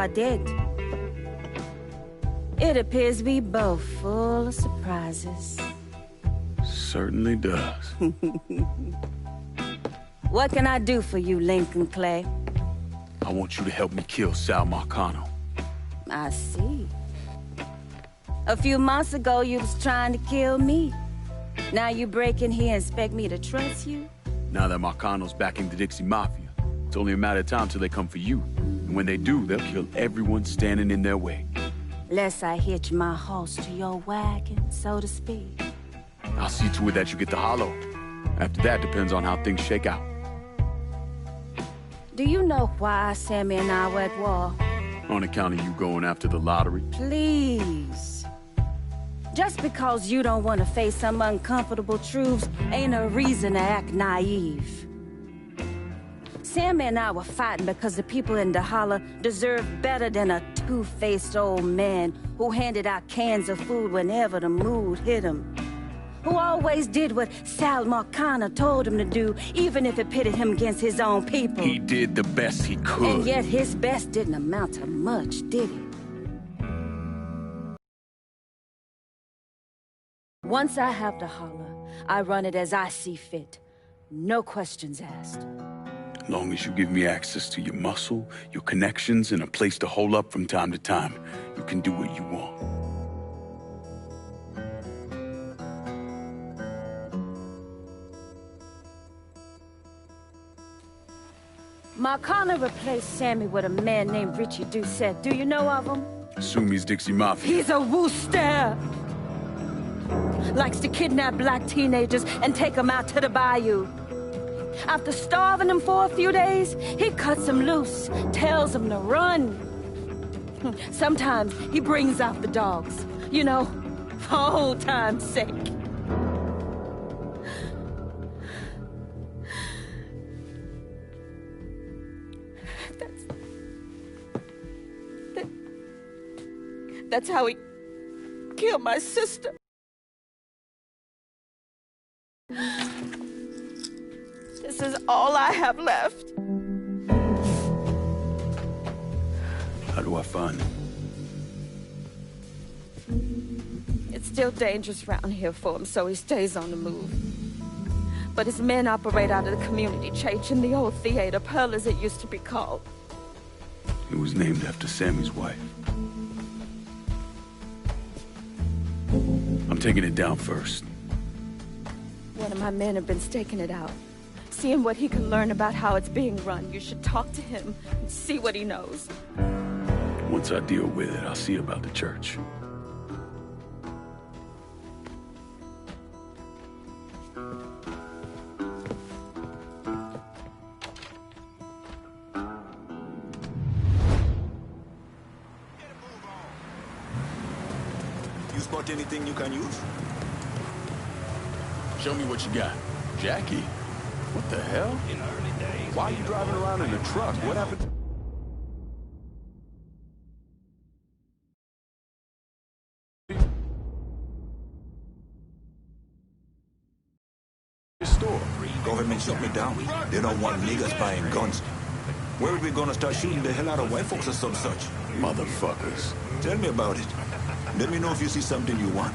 I did. It appears we both full of surprises. Certainly does. What can I do for you, Lincoln Clay? I want you to help me kill Sal Marcano. I see. A few months ago, you was trying to kill me. Now you break in here and expect me to trust you? Now that Marcano's backing the Dixie Mafia, it's only a matter of time till they come for you. And when they do, they'll kill everyone standing in their way. Lest I hitch my horse to your wagon, so to speak. I'll see to it that you get the hollow. After that depends on how things shake out. Do you know why Sammy and I were at war? On account of you going after the lottery? Please. Just because you don't want to face some uncomfortable truths ain't a reason to act naive. Sammy and I were fighting because the people in the holler deserved better than a two-faced old man who handed out cans of food whenever the mood hit him. Who always did what Sal Marcano told him to do, even if it pitted him against his own people. He did the best he could. And yet his best didn't amount to much, did it? Once I have the holler, I run it as I see fit. No questions asked. As long as you give me access to your muscle, your connections, and a place to hole up from time to time, you can do what you want. Marcano replaced Sammy with a man named Richie Doucette. Do you know of him? Assume he's Dixie Mafia. He's a wooster! Likes to kidnap black teenagers and take them out to the bayou. After starving them for a few days, he cuts them loose, tells them to run. Sometimes he brings out the dogs, you know, for old time's sake. That's how he killed my sister. This is all I have left. How do I find him? It's still dangerous around here for him, so he stays on the move. But his men operate out of the community church in the old theater, Pearl as it used to be called. It was named after Sammy's wife. I'm taking it down first. One of my men have been staking it out. Seeing what he can learn about how it's being run. You should talk to him and see what he knows. Once I deal with it, I'll see about the church. You spot anything you can use? Show me what you got. Jackie? What the hell? In early days. Why are you driving around in a truck? What happened to... store? Government shut me down. They don't want niggas buying guns. Where are we gonna start shooting the hell out of white folks or some such? Motherfuckers. Tell me about it. Let me know if you see something you want.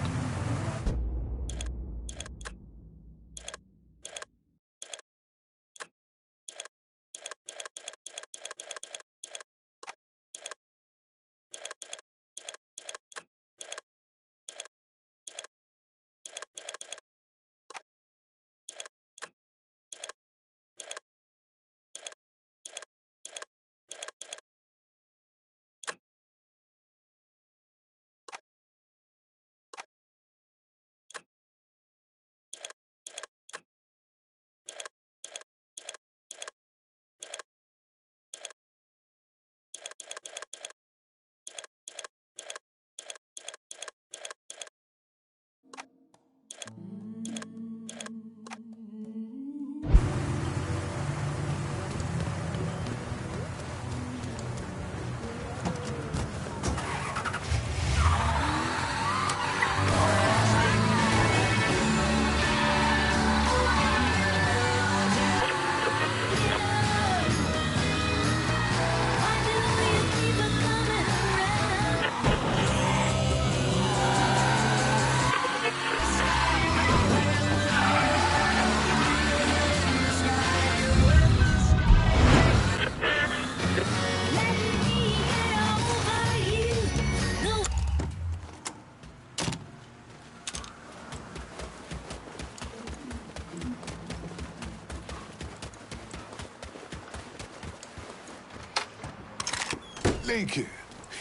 thinking?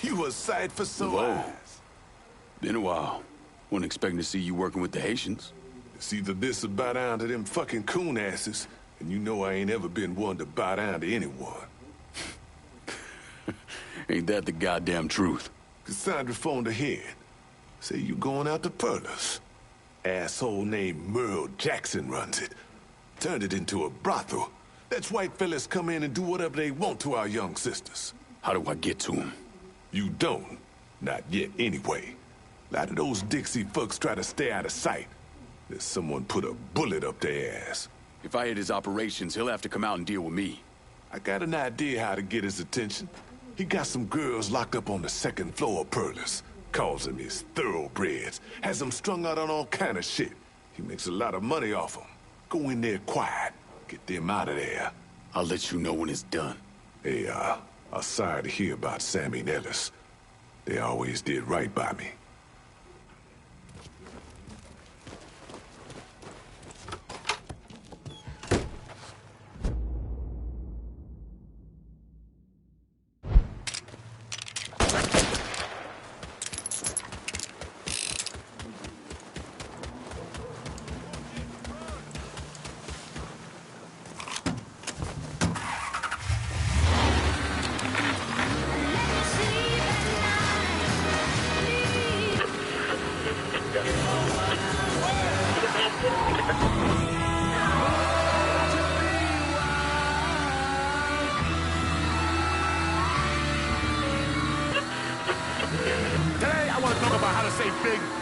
You a sight for sore Whoa. eyes. Been a while. Wasn't expecting to see you working with the Haitians. It's either this or bow down to them fucking coon asses, and you know I ain't ever been one to bow down to anyone. Ain't that the goddamn truth? Cassandra phoned ahead. Say you going out to Perlas. Asshole named Merle Jackson runs it. Turned it into a brothel. Lets white fellas come in and do whatever they want to our young sisters. How do I get to him? You don't. Not yet, anyway. A lot of those Dixie fucks try to stay out of sight. There's someone put a bullet up their ass. If I hit his operations, he'll have to come out and deal with me. I got an idea how to get his attention. He got some girls locked up on the second floor of Perlas. Calls them his thoroughbreds. Has them strung out on all kind of shit. He makes a lot of money off them. Go in there quiet. Get them out of there. I'll let you know when it's done. Hey, I'm sorry to hear about Sammy and Ellis. They always did right by me.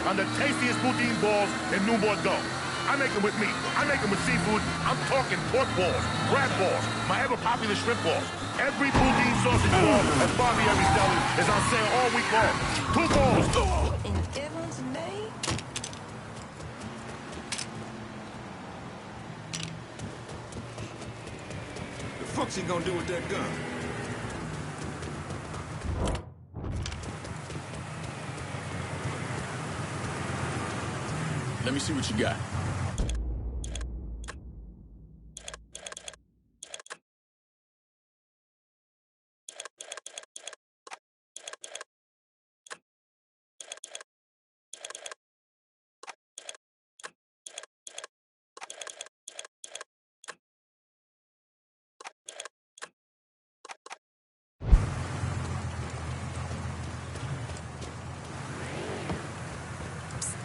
On the tastiest poutine balls in New Bordeaux. I make them with meat. I make them with seafood. I'm talking pork balls, crab balls, my ever-popular shrimp balls. Every poutine sausage ball at Barbie Deli is on sale all week long. 2 balls. What in Evan's name? The fuck's he gonna do with that gun? Let me see what you got.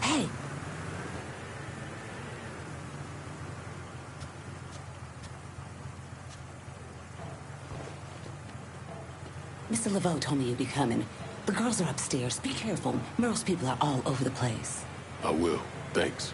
Hey. Mr. Laveau told me you'd be coming. The girls are upstairs. Be careful. Merle's people are all over the place. I will. Thanks.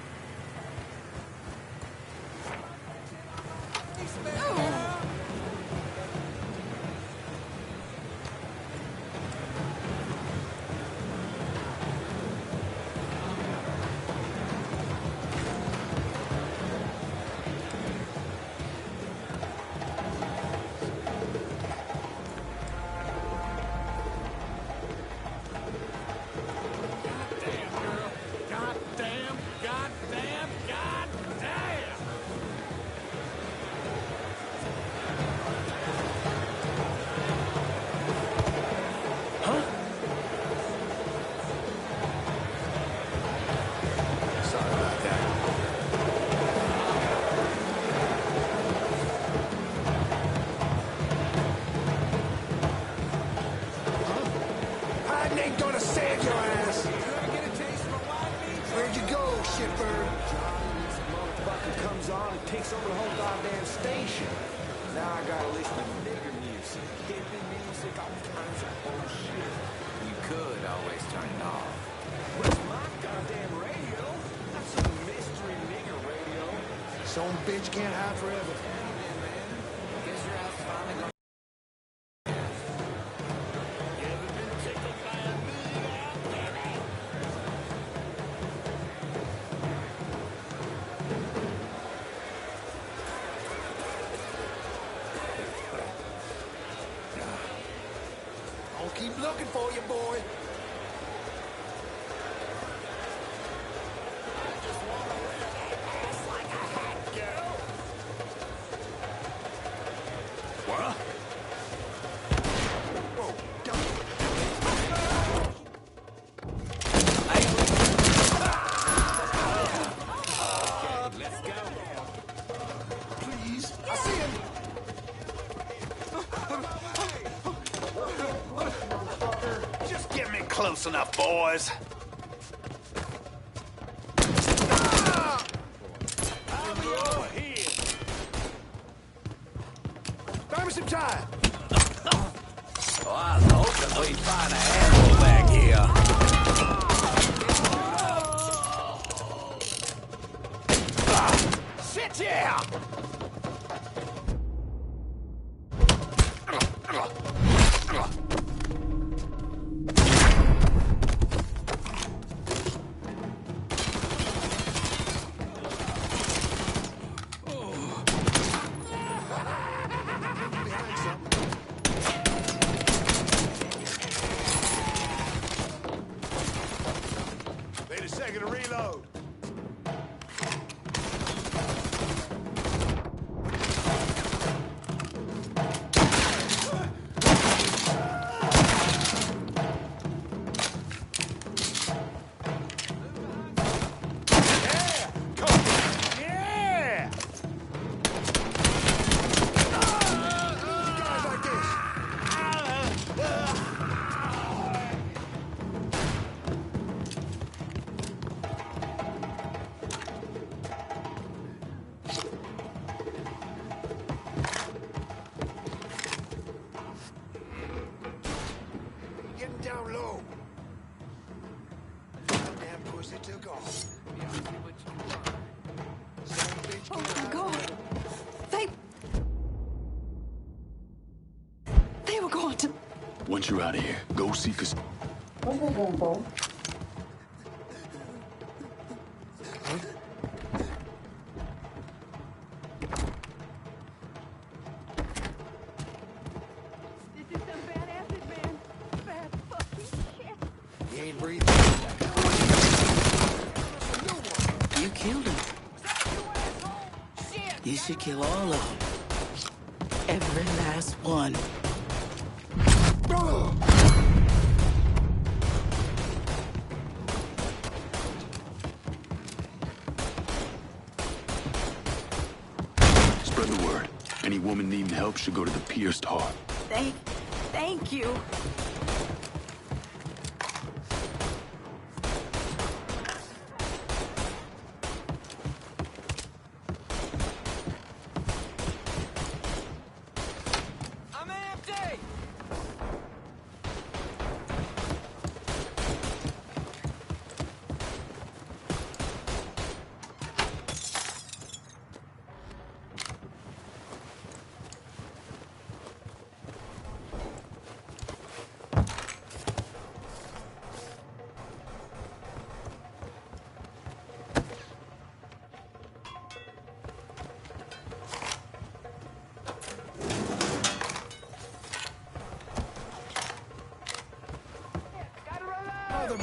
Takes over the whole goddamn station. Now I gotta listen to nigger music, hippie music, all kinds of bullshit. You could always turn it off. Where's my goddamn radio? That's some mystery nigger radio. Some bitch can't hide forever. Guess your house is finally gonna... I'll keep looking for you, boy. What? Whoa, don't. close enough, boys. Over here. Buy me some time. Oh, I was hoping we'd find an animal back here. Shit, yeah! Wait a second to reload. Getting down low. Damn pussy took off. Oh my God! They were going to. Once you're out of here, go seek us. What's that going for? This is some bad acid, man. Bad fucking shit. He ain't breathing. You killed him. You should kill all of them. Every last one. Spread the word. Any woman needing help should go to the pierced heart. Thank you. I'm empty!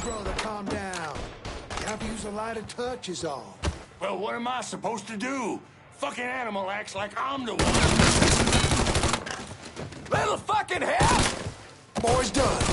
Brother, calm down. You have to use a lighter touch is all. Well, what am I supposed to do? Fucking animal acts like I'm the one. Little fucking help! Boy's done.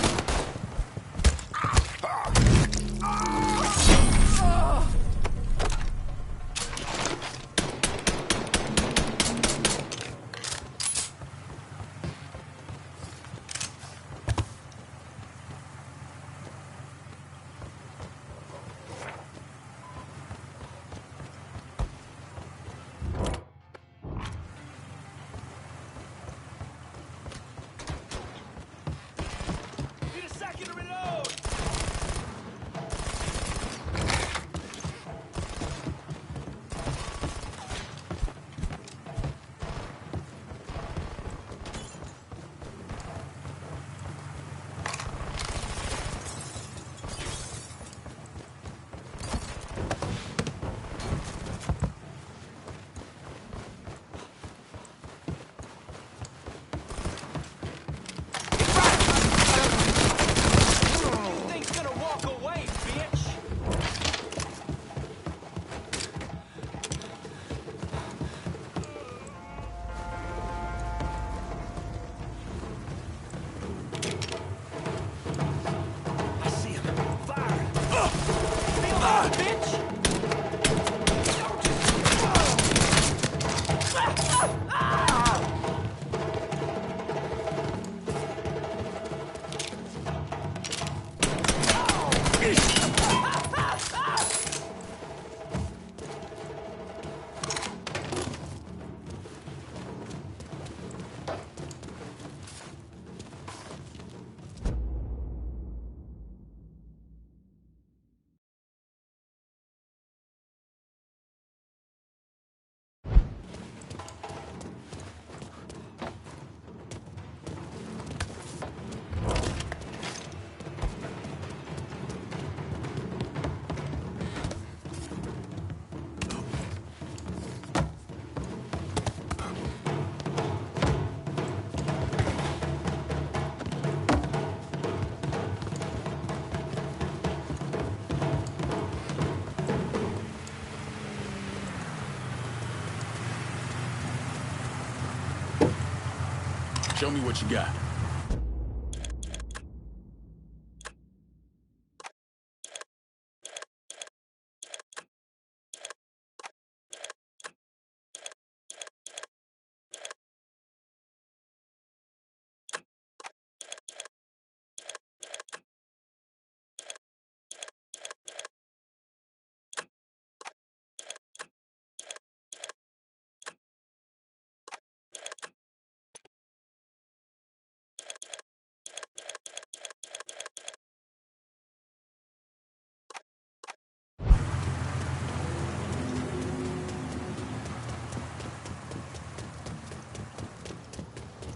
Show me what you got.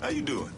How you doing?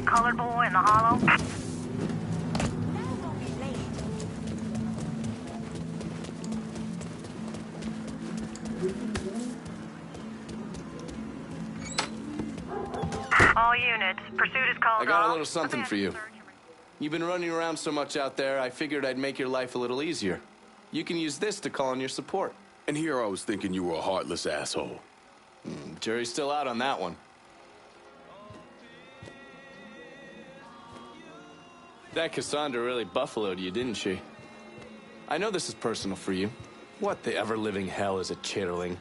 Colored boy in the hollow? All units, pursuit is called I got off. a little something for you. You've been running around so much out there, I figured I'd make your life a little easier. You can use this to call on your support. And here I was thinking you were a heartless asshole. Jury's still out on that one. That Cassandra really buffaloed you, didn't she? I know this is personal for you. What the ever-living hell is a chitterling?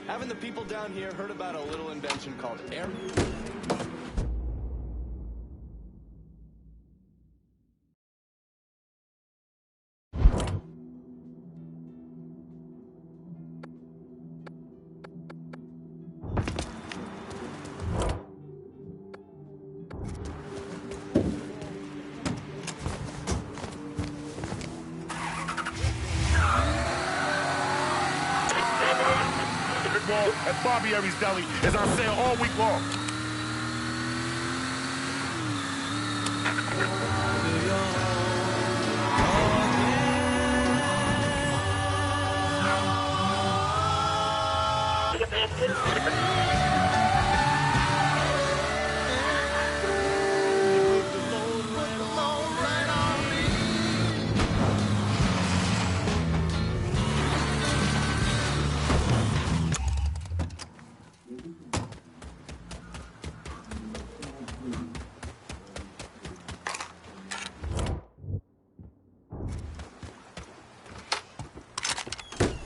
Haven't the people down here heard about a little invention called air? At Barbieri's Deli is on sale all week long.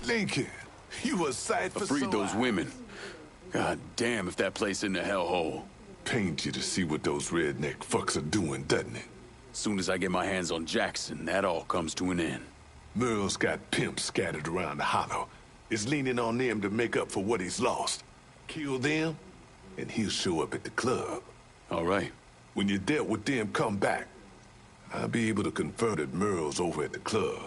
Lincoln, you a sight for Freed those women. God damn if that place in the hellhole. Pains you to see what those redneck fucks are doing, doesn't it? Soon as I get my hands on Jackson, that all comes to an end. Merle's got pimps scattered around the hollow. Is leaning on them to make up for what he's lost. Kill them, and he'll show up at the club. All right. When you dealt with them, come back. I'll be able to confirm that Merle's over at the club.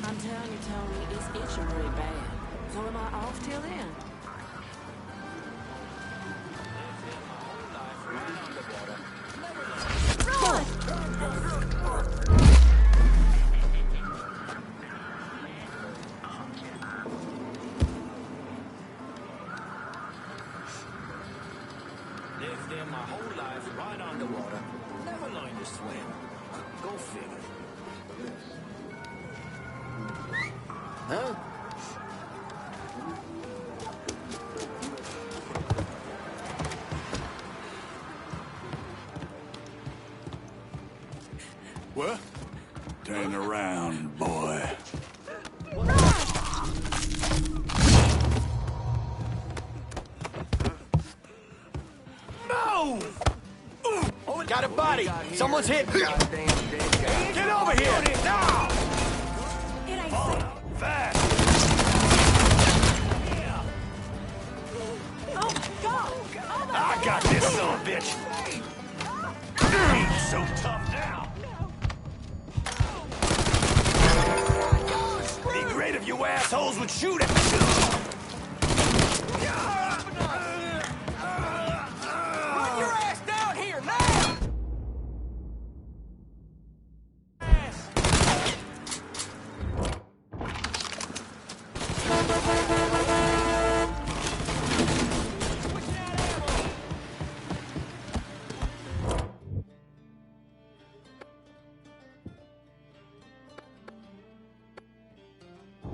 I'm telling you, Tony, it's itching really bad. So am I off till then? Lived there my whole life, right underwater. Never learned to swim. Go figure. Huh? What? Turn around, boy. Move! Got a body! Someone's hit! Get over here! Now! It ain't safe. Fast! Oh, go! I got this son of a bitch! Ain't so tough now! Be great if you assholes would shoot at me! Run your ass down here now!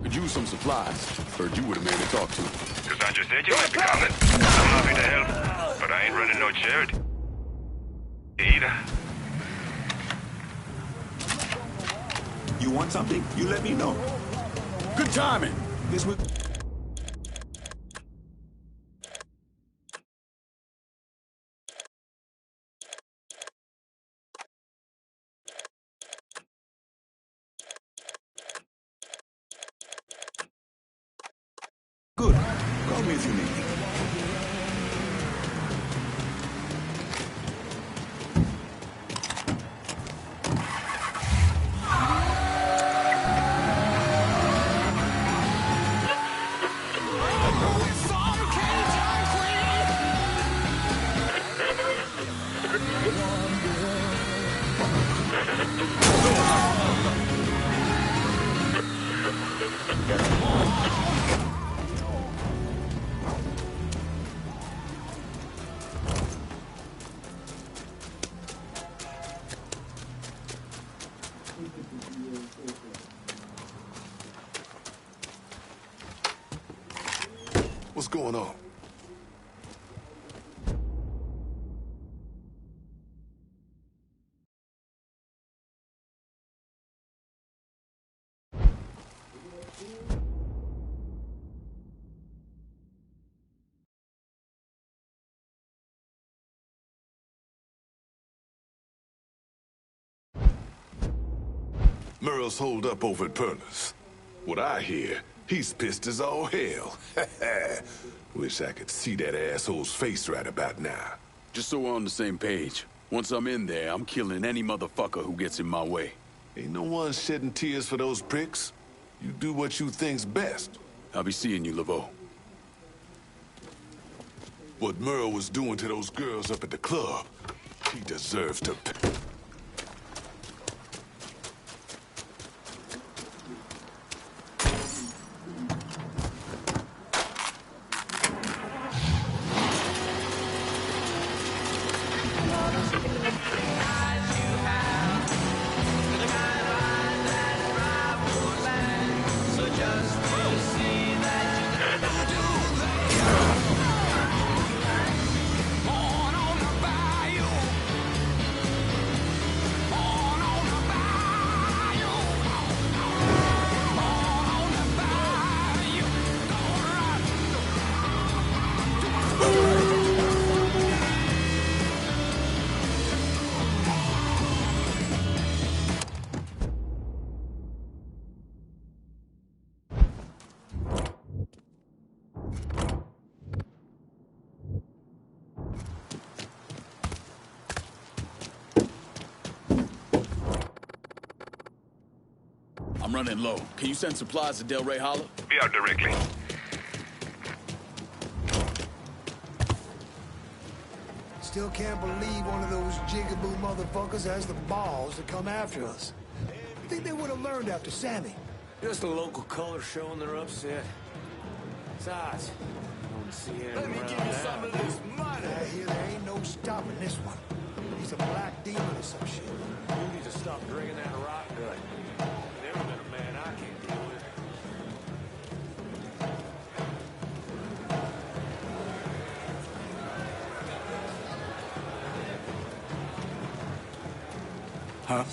Could use some supplies. Heard you were the man to talk to. Cassandra said you might be coming. I'm happy to help, but I ain't running no charity. Either. You want something? You let me know. Good timing. This will... Good. Call me if you need me. What's going on? Merle's holed up over at Perna's. What I hear, he's pissed as all hell. Wish I could see that asshole's face right about now. Just so we're on the same page. Once I'm in there, I'm killing any motherfucker who gets in my way. Ain't no one shedding tears for those pricks. You do what you think's best. I'll be seeing you, Laveau. What Merle was doing to those girls up at the club, he deserves to pay. I'm running low. Can you send supplies to Del Rey Holler? Be out directly. Still can't believe one of those jigaboo motherfuckers has the balls to come after us. Think they would have learned after Sammy. Just a local color showing they're upset. Besides, I don't see anything. Let me give you some of this money. I hear there ain't no stopping this one. He's a black demon or some shit. You need to stop drinking that rock gut. Never been a man I can't deal with. Huh?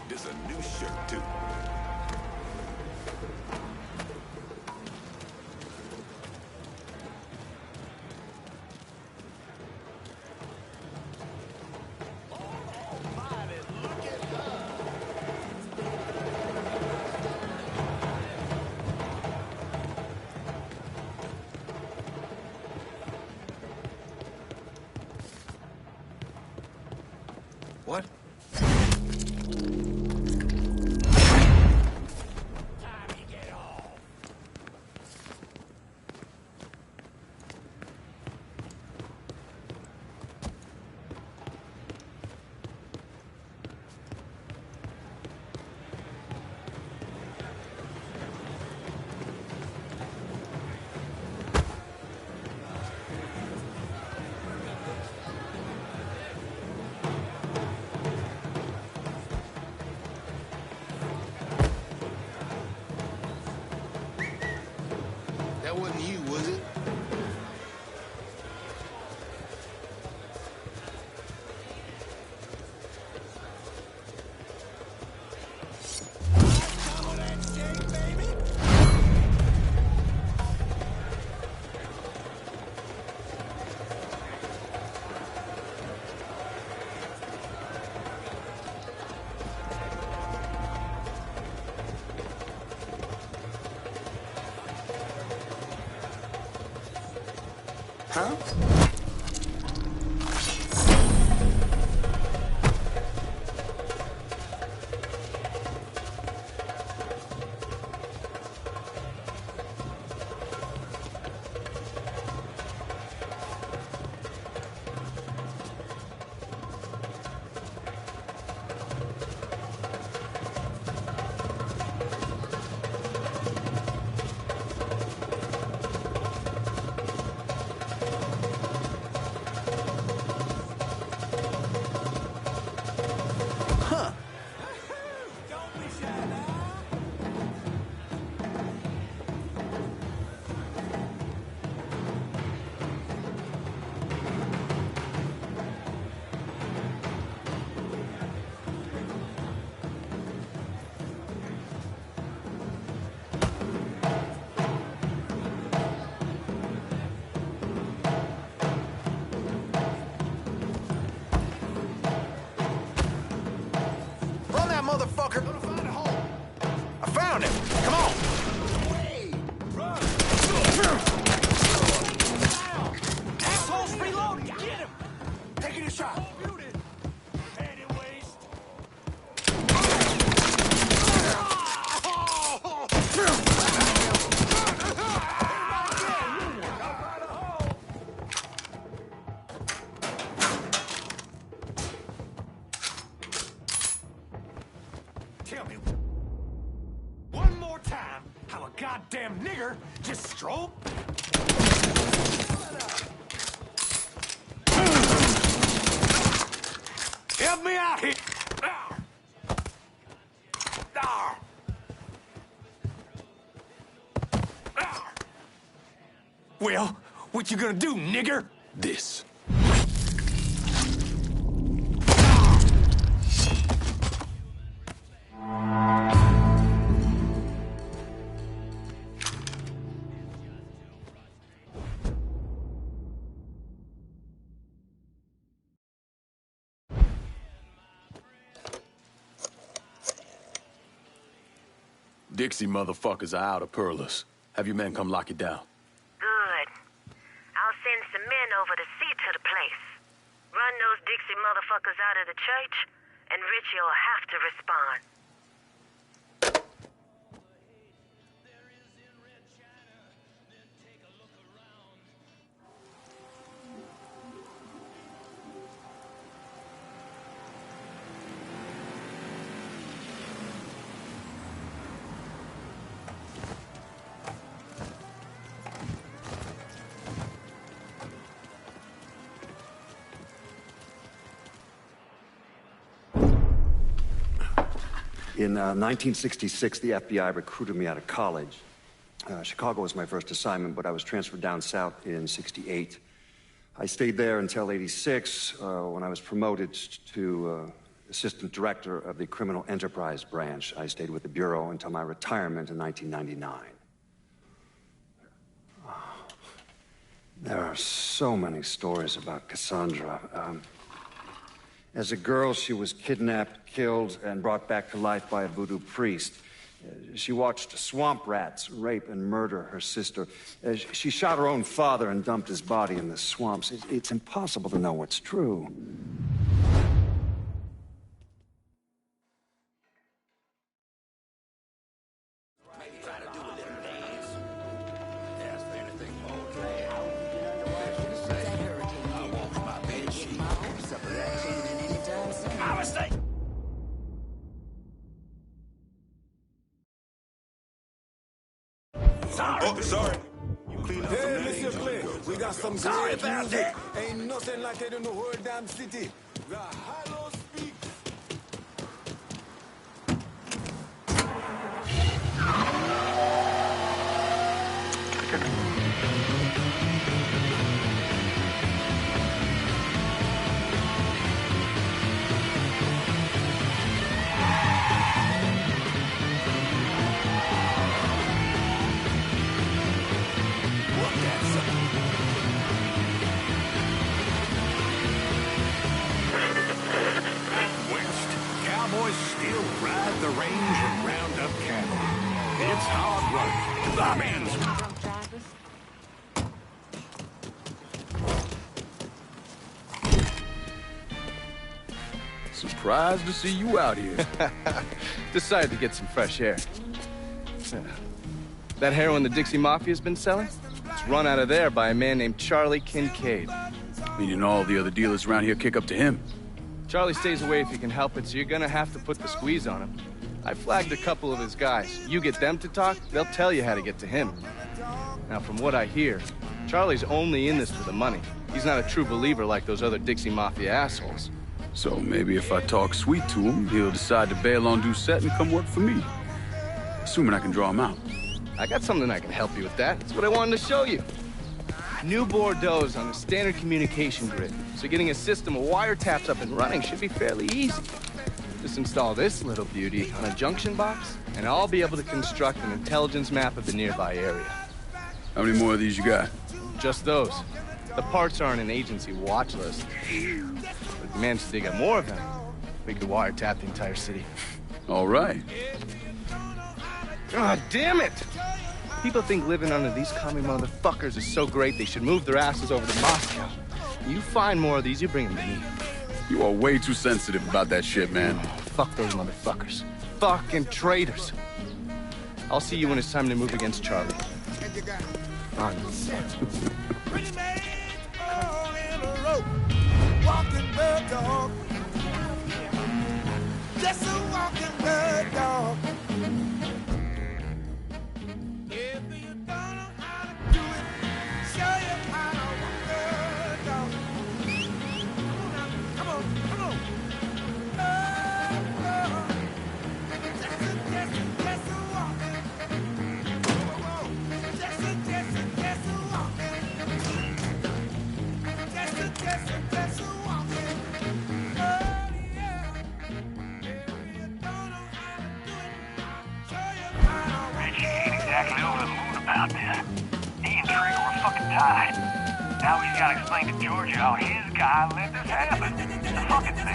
There's a new shirt, too. What? That wasn't you, was it? Huh? goddamn nigger. Just stroll. Help me out here. Well, what you gonna do, nigger? This. Dixie motherfuckers are out of Perlas. Have your men come lock it down. Good. I'll send some men over to see to the place. Run those Dixie motherfuckers out of the church, and Richie'll have to respond. In 1966, the FBI recruited me out of college. Chicago was my first assignment, but I was transferred down south in '68. I stayed there until '86, when I was promoted to assistant director of the criminal enterprise branch. I stayed with the Bureau until my retirement in 1999. There are so many stories about Cassandra. As a girl, she was kidnapped, killed, and brought back to life by a voodoo priest. She watched swamp rats rape and murder her sister. She shot her own father and dumped his body in the swamps. It's impossible to know what's true. Oh, sorry. Hey, Monsieur Clay, we got some great music. Ain't nothing like it in the whole damn city. The hollow speak. Cowboys still ride the range and round up cattle. It's hard work. The man's... Surprised to see you out here. Decided to get some fresh air. That heroin the Dixie Mafia's been selling? It's run out of there by a man named Charlie Kincaid. Meaning all the other dealers around here kick up to him. Charlie stays away if he can help it, so you're gonna have to put the squeeze on him. I flagged a couple of his guys. You get them to talk, they'll tell you how to get to him. Now, from what I hear, Charlie's only in this for the money. He's not a true believer like those other Dixie Mafia assholes. So maybe if I talk sweet to him, he'll decide to bail on Doucette and come work for me. Assuming I can draw him out. I got something I can help you with that. That's what I wanted to show you. New Bordeaux's on the standard communication grid, so getting a system of wiretaps up and running should be fairly easy. Just install this little beauty on a junction box, and I'll be able to construct an intelligence map of the nearby area. How many more of these you got? Just those. The parts are on an agency watch list. But if we manage to dig up more of them, we could wiretap the entire city. All right. God damn it! People think living under these commie motherfuckers is so great they should move their asses over to Moscow. You find more of these, you bring them to me. You are way too sensitive about that shit, man. Oh, fuck those motherfuckers. Fucking traitors. I'll see you when it's time to move against Charlie. On. Walking bird dog. Just a walking bird dog. Yeah. exactly over the moon about this. He and Trigger were fucking tied. Now he's gotta explain to Georgia how his guy let this happen. The fuck is this?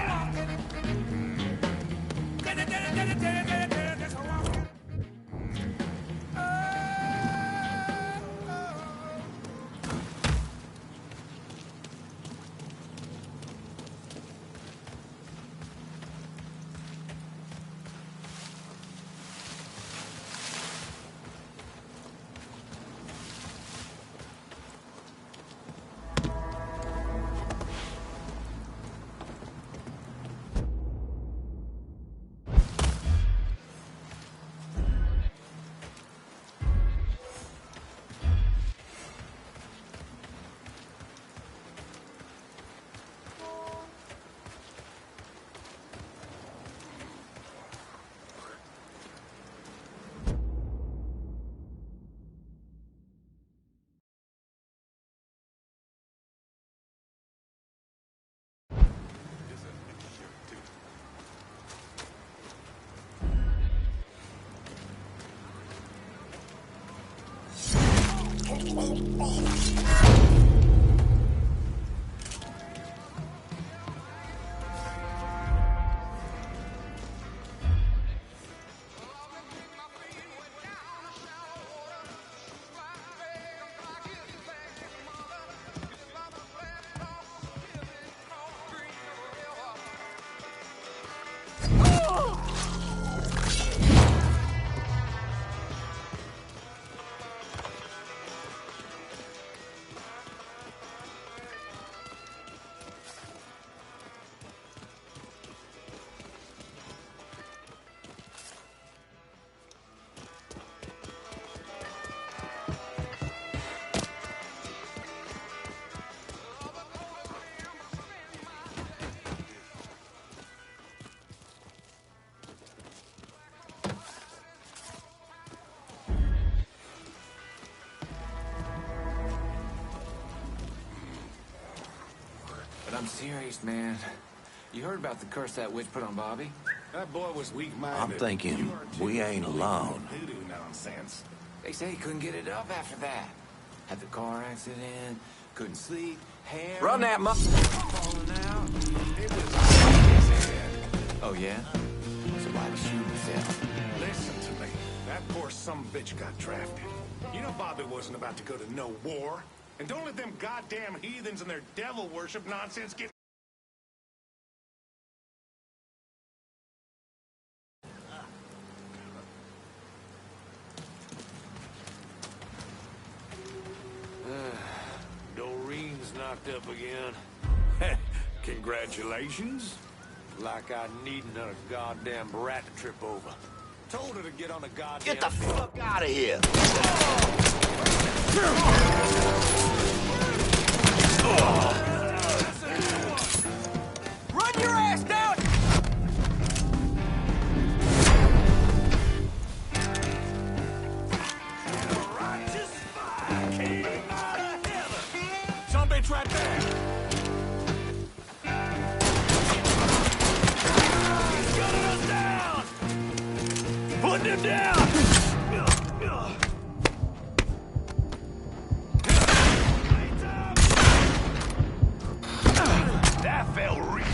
But I'm serious, man. You heard about the curse that witch put on Bobby? That boy was weak-minded. I'm thinking we ain't alone. Voodoo nonsense. They say he couldn't get it up after that. Had the car accident, couldn't sleep, hair... Run that falling out. It was his head. Oh, yeah? So why was shooting himself? Listen to me. That poor sumbitch got drafted. You know Bobby wasn't about to go to no war. And don't let them goddamn heathens and their devil worship nonsense get... Doreen's knocked up again. Congratulations. Like I need another goddamn rat to trip over. Told her to get on the goddamn... Get the fuck out of here! Run your ass down! Righteous fire came out of heaven. Some bitch right there. He's gunning us down. Putting him down. That felt real.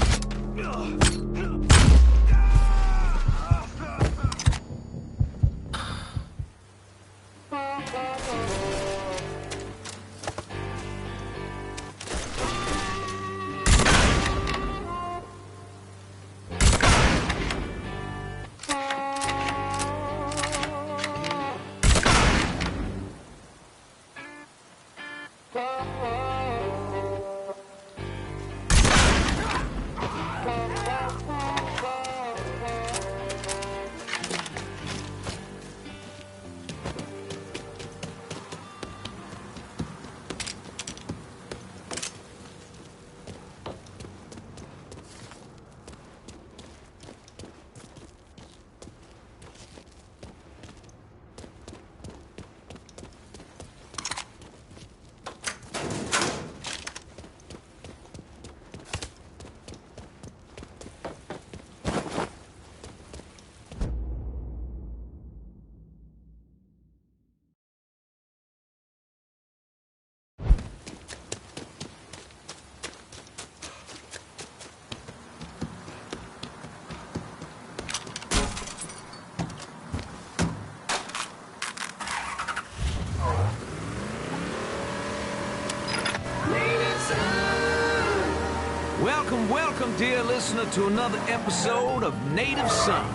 Welcome, welcome, dear listener, to another episode of Native Son.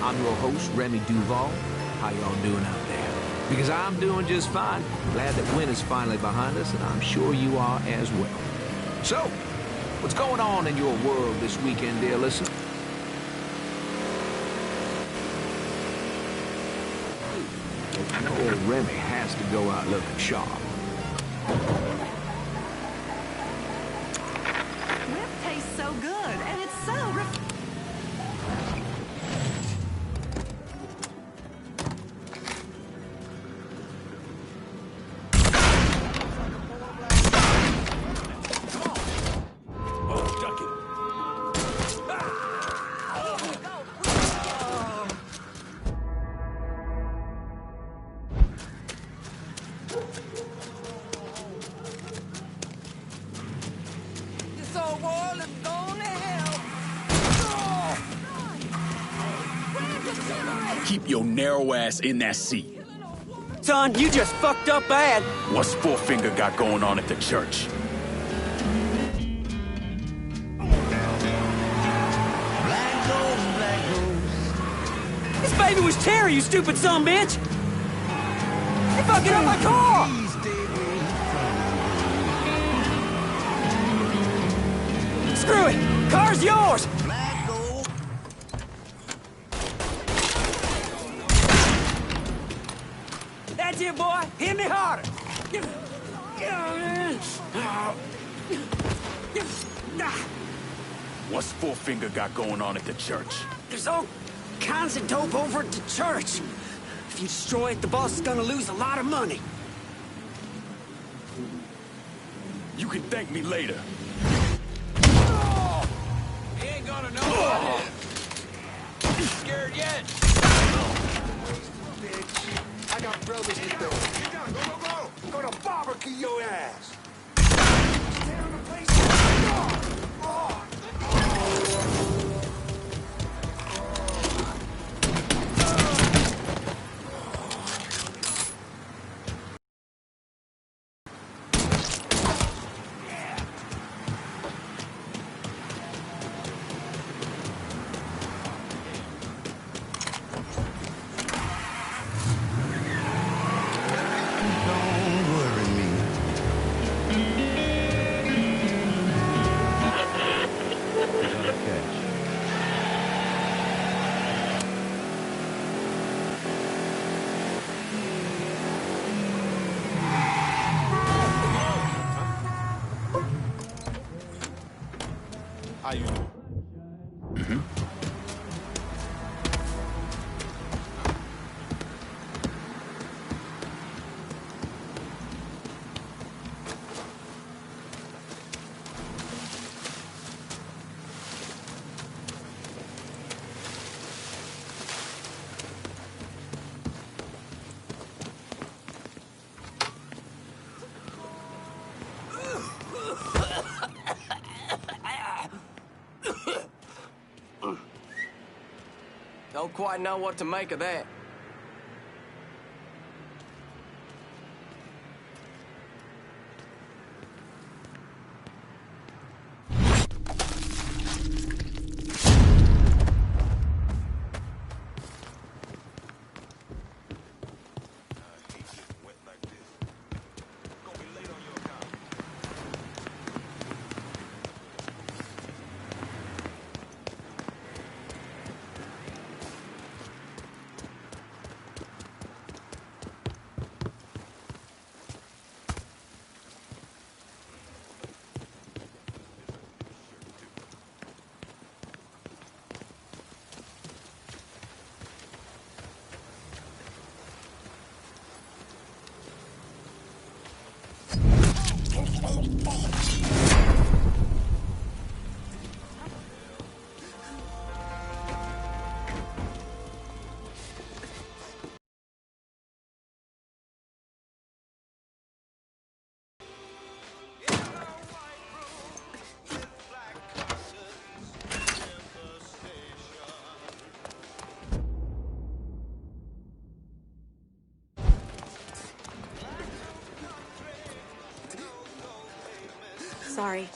I'm your host, Remy Duval. How y'all doing out there? Because I'm doing just fine. Glad that winter's finally behind us, and I'm sure you are as well. So, what's going on in your world this weekend, dear listener? Old Remy has to go out looking sharp. Whip tastes so good, and it's so Keep your narrow ass in that seat. Son, you just fucked up bad. What's Four-Finger got going on at the church? This baby was Terry, you stupid son bitch! You're fucking up my car! Screw it! Car's yours! That's it, boy! Hit me harder! What's Four-Finger got going on at the church? There's all kinds of dope over at the church. If you destroy it, the boss is gonna lose a lot of money. You can thank me later. He ain't gonna know about it. You scared yet? I got brothers to do. Get down, go, go, go! I'm gonna barbecue your ass! Tearing the place apart. How you doing? Don't quite know what to make of that. Sorry.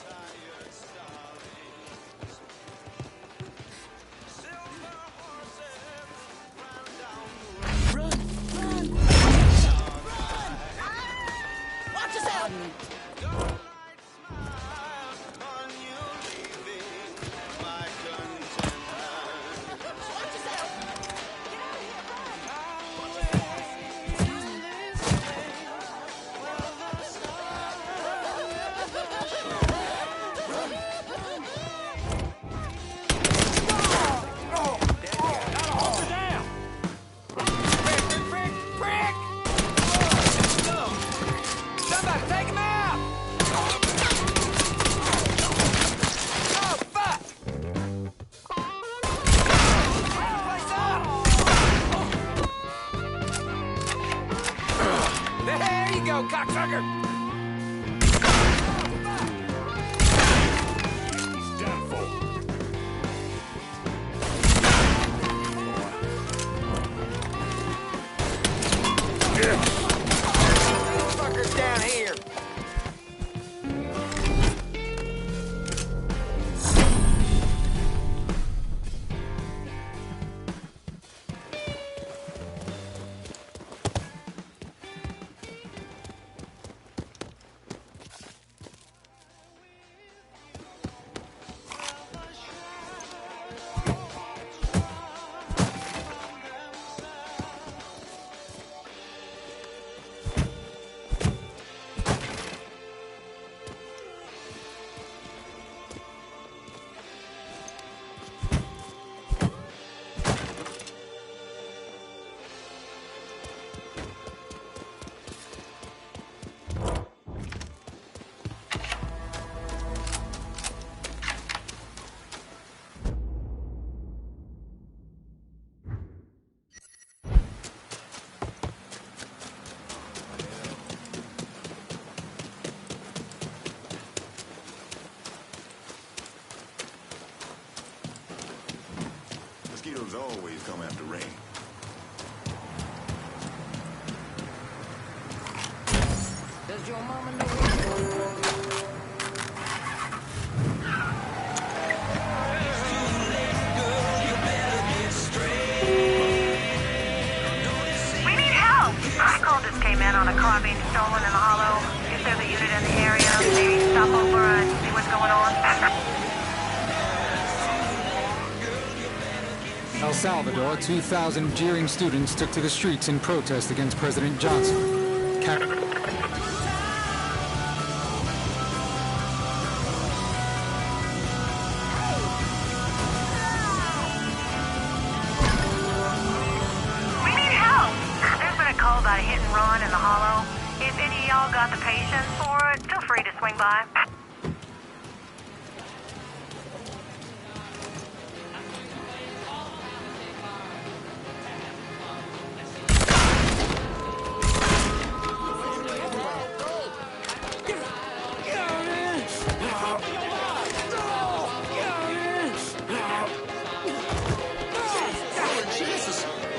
Mosquitoes always come after rain. Does your mama know We need help! Cultists came in on a car being stolen in the hollow. If there's a unit in the area, maybe stop over and see what's going on. El Salvador, 2,000 jeering students took to the streets in protest against President Johnson. We need help! There's been a call about a hit and run in the hollow. If any of y'all got the patience for it, feel free to swing by.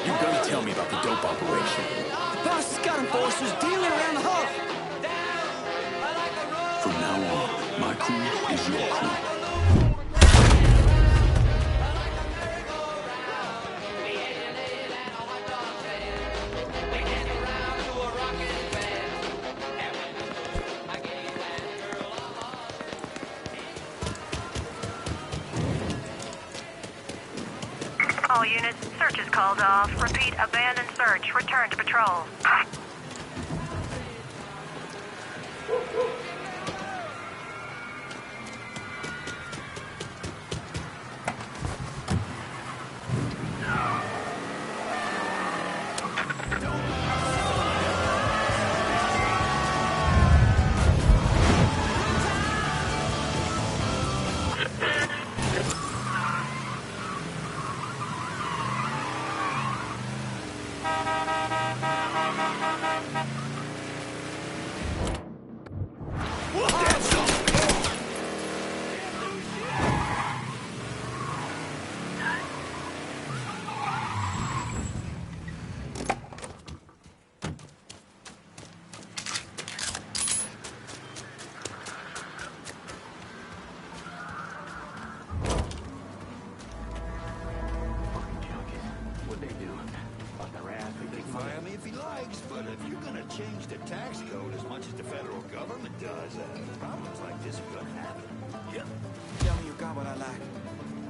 You gonna tell me about the dope operation? The boss has got enforcers dealing around the hall. From now on, my crew is your crew. All units, search is called off. Repeat, abandon search. Return to patrol. tax code as much as the federal government does. Problems like this are gonna happen. Yep. Tell me you got what I like.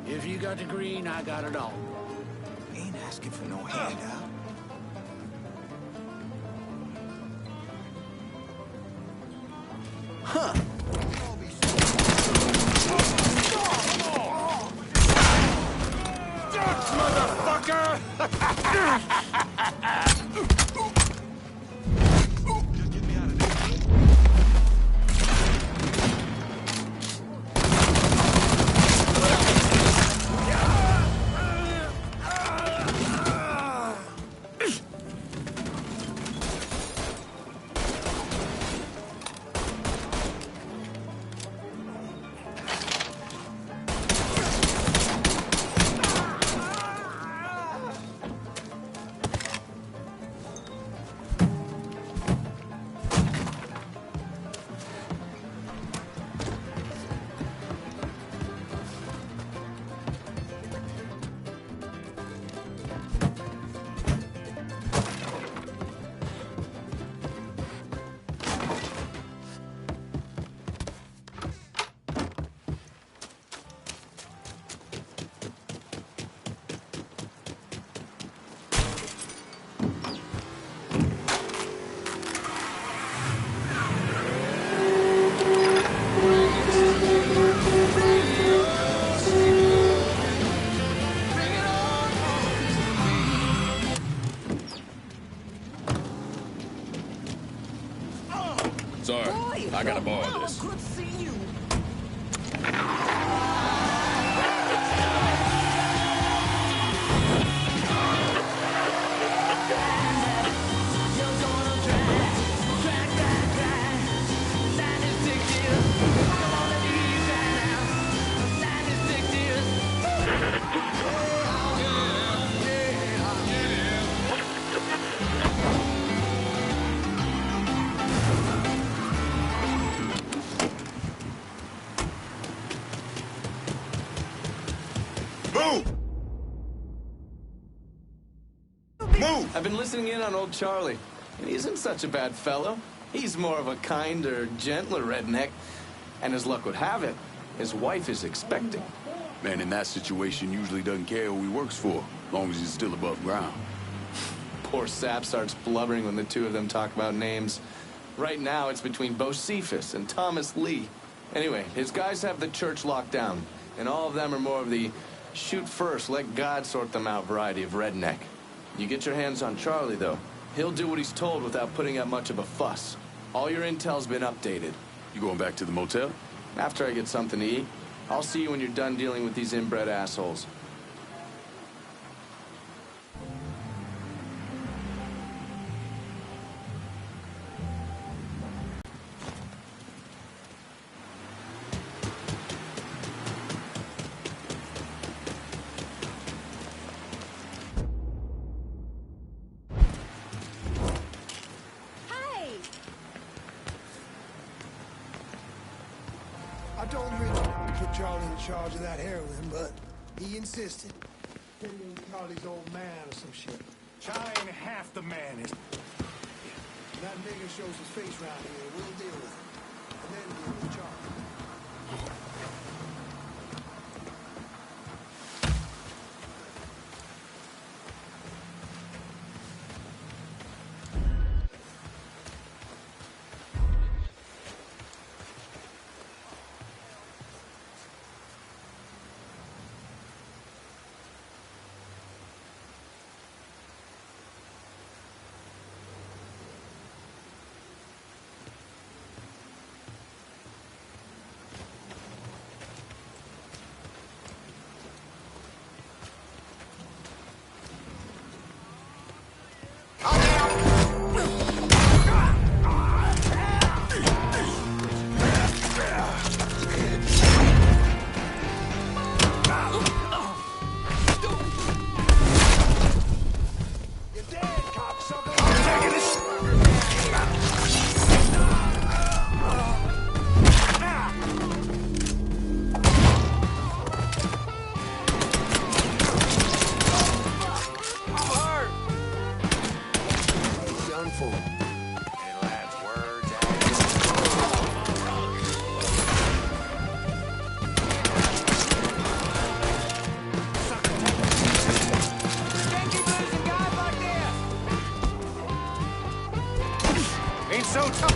If you got the green, I got it all. Ain't asking for no handout. Huh. Sorry, I gotta borrow this. Good seeing you. I've been listening in on old Charlie, and he isn't such a bad fellow. He's more of a kinder, gentler redneck. And as luck would have it, his wife is expecting. Man in that situation usually doesn't care who he works for, as long as he's still above ground. Poor Sap starts blubbering when the two of them talk about names. Right now, it's between Bocephus and Thomas Lee. Anyway, his guys have the church locked down, and all of them are more of the shoot first, let God sort them out variety of redneck. You get your hands on Charlie, though. He'll do what he's told without putting up much of a fuss. All your intel's been updated. You going back to the motel? After I get something to eat. I'll see you when you're done dealing with these inbred assholes. I told Rich to put Charlie in charge of that heroin, but he insisted. Said he was Charlie's old man or some shit. Charlie ain't half the man is. When that nigga shows his face around here, we'll deal with him. And then deal with Charlie. Ain't so tough.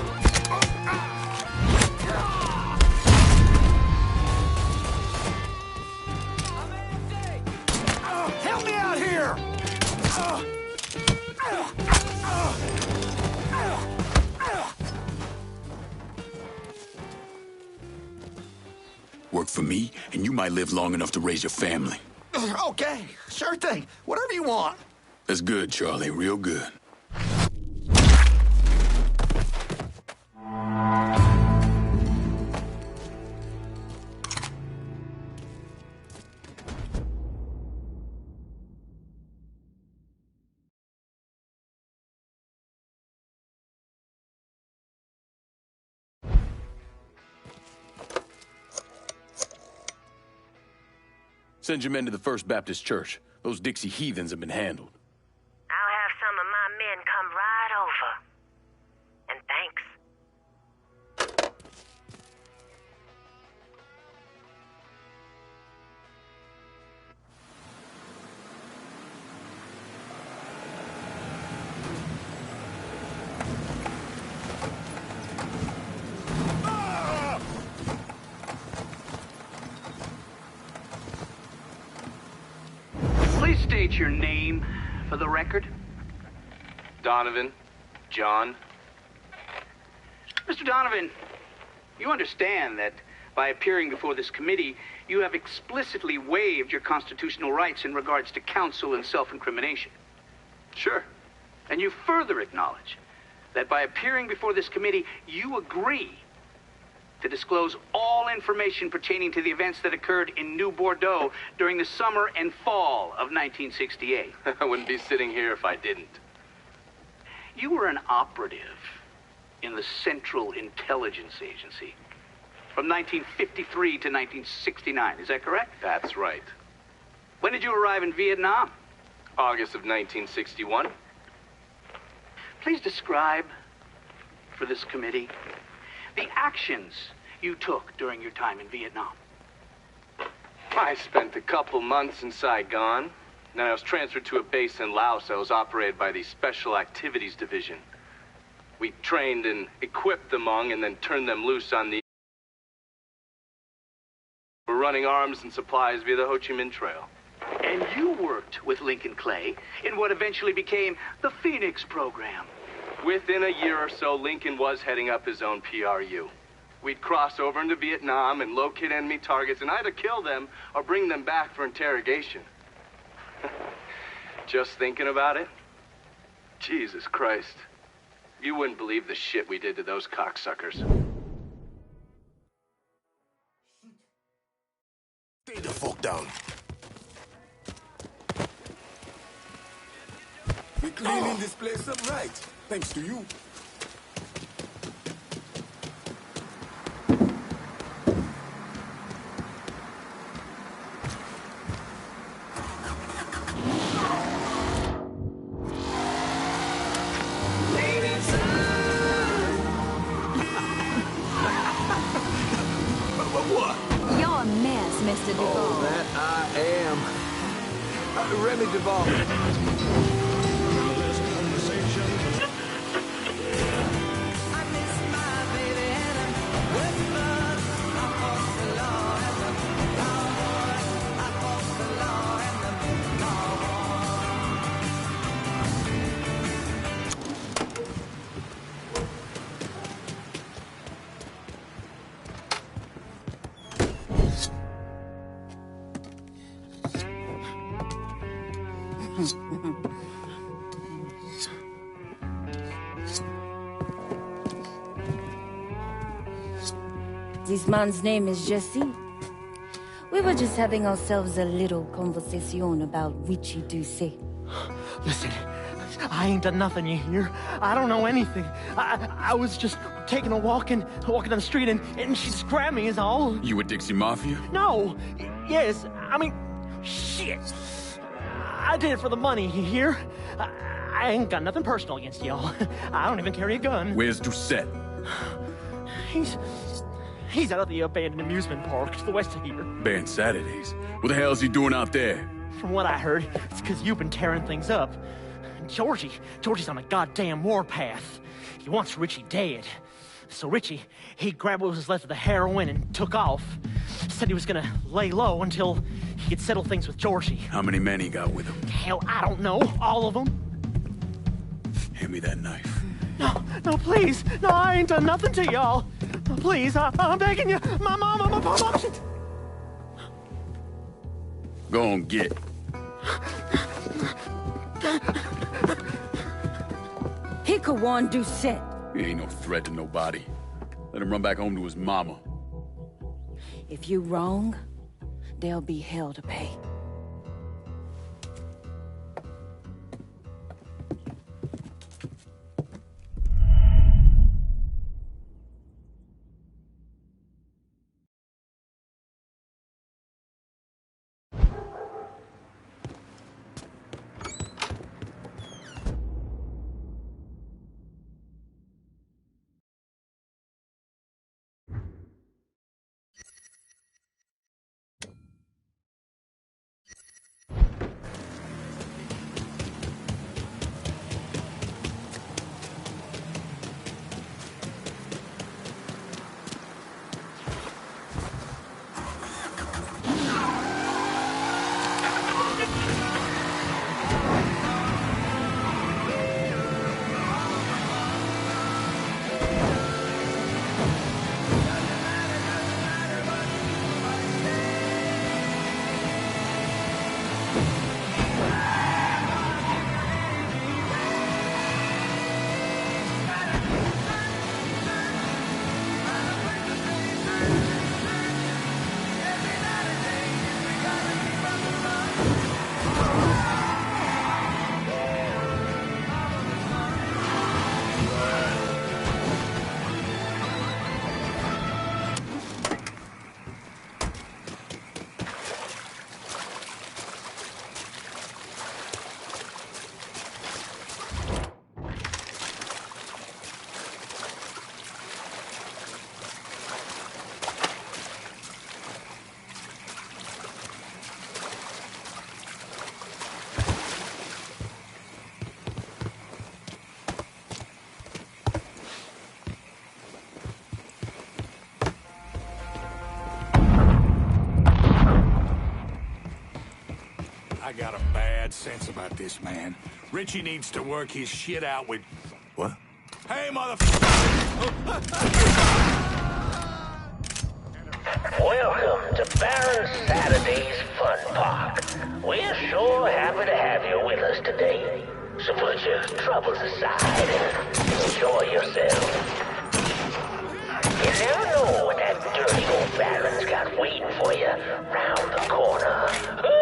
Help me out here! Work for me, and you might live long enough to raise your family. Okay, sure thing. Whatever you want. That's good, Charlie. Real good. Send your men to the First Baptist Church. Those Dixie heathens have been handled. I'll have some of my men come right over. And thanks. Please state your name for the record. Donovan. John. Mr. Donovan, you understand that by appearing before this committee, you have explicitly waived your constitutional rights in regards to counsel and self-incrimination. Sure. And you further acknowledge that by appearing before this committee, you agree to disclose all information pertaining to the events that occurred in New Bordeaux during the summer and fall of 1968. I wouldn't be sitting here if I didn't. You were an operative in the Central Intelligence Agency from 1953 to 1969. Is that correct? That's right. When did you arrive in Vietnam? August of 1961. Please describe for this committee the actions you took during your time in Vietnam. I spent a couple months in Saigon. Then I was transferred to a base in Laos that was operated by the Special Activities Division. We trained and equipped the Hmong and then turned them loose on the... We're running arms and supplies via the Ho Chi Minh Trail. And you worked with Lincoln Clay in what eventually became the Phoenix program. Within a year or so, Lincoln was heading up his own PRU. We'd cross over into Vietnam and locate enemy targets and either kill them or bring them back for interrogation. Just thinking about it? Jesus Christ. You wouldn't believe the shit we did to those cocksuckers. Stay the fuck down. We're cleaning this place up right, thanks to you. You're a mess, Mr. Duvall. Oh, that I am. Remy Duvall. This man's name is Jesse. We were just having ourselves a little conversation about Richie Doucet. Listen, I ain't done nothing, you hear? I don't know anything. I was just taking a walking down the street and she just grabbed me is all. You with Dixie Mafia? No. Yes, I mean, shit. I did it for the money, you hear? I ain't got nothing personal against y'all. I don't even carry a gun. Where's Doucet? He's out at the abandoned amusement park to the west of here. Banned Saturdays. What the hell is he doing out there? From what I heard, it's because you've been tearing things up. Georgie's on a goddamn warpath. He wants Richie dead. So Richie, he grabbed what was left of the heroin and took off. Said he was gonna lay low until he could settle things with Georgie. How many men he got with him? Hell, I don't know. All of them. Hand me that knife. No, please. No, I ain't done nothing to y'all. Please, I'm begging you. My mom. Go on, get. He could one do set. He ain't no threat to nobody. Let him run back home to his mama. If you wrong, there'll be hell to pay. I got a bad sense about this man. Richie needs to work his shit out with... What? Hey, motherfucker! Welcome to Baron Saturday's Fun Park. We're sure happy to have you with us today. So put your troubles aside and enjoy yourself. You never know what that dirty old Baron's got waiting for you round the corner. Hooey!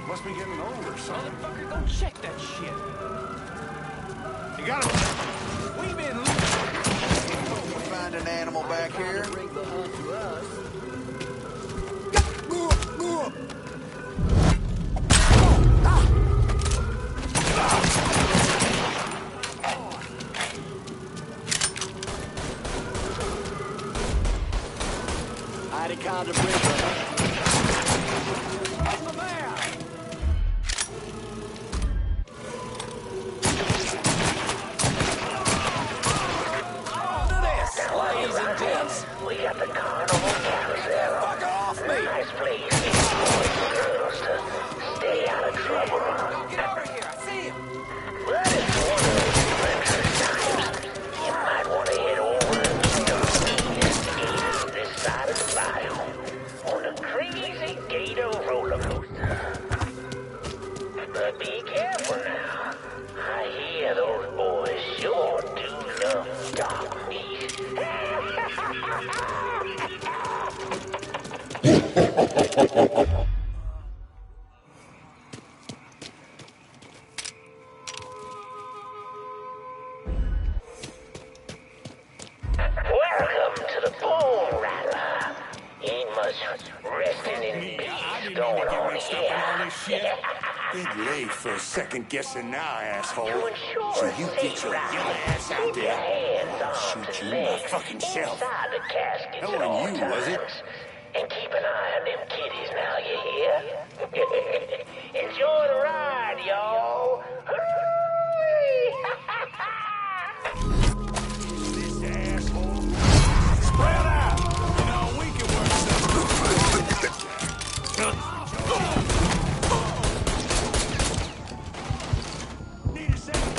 Must be getting older, son. Motherfucker, go check that shit. You got him. We been Find an animal back here. bring the hunt to us. I'd have called the bridge. We got the carnival carousel. Fuck off me! Nice place for boys and girls to stay out of trouble. Get over here, I see him. But it's one of those adventurous times. You might want to head over to the meanest gator this side of the bayou on the Crazy Gator roller coaster. But be careful now. I hear those boys sure do love dark meat. Welcome to the Bull Rattler. Ain't much resting in peace going on here. Think late for second guessing now, asshole. To ensure So a you safe get your ride, young ass out keep your there, hands I'll on shoot the you in my things fucking self. inside the caskets That at all wasn't you, was it? times. And keep an eye on them kiddies now, you hear? Enjoy the ride, y'all. This asshole. Spread out. You know, we can work something. Need a second.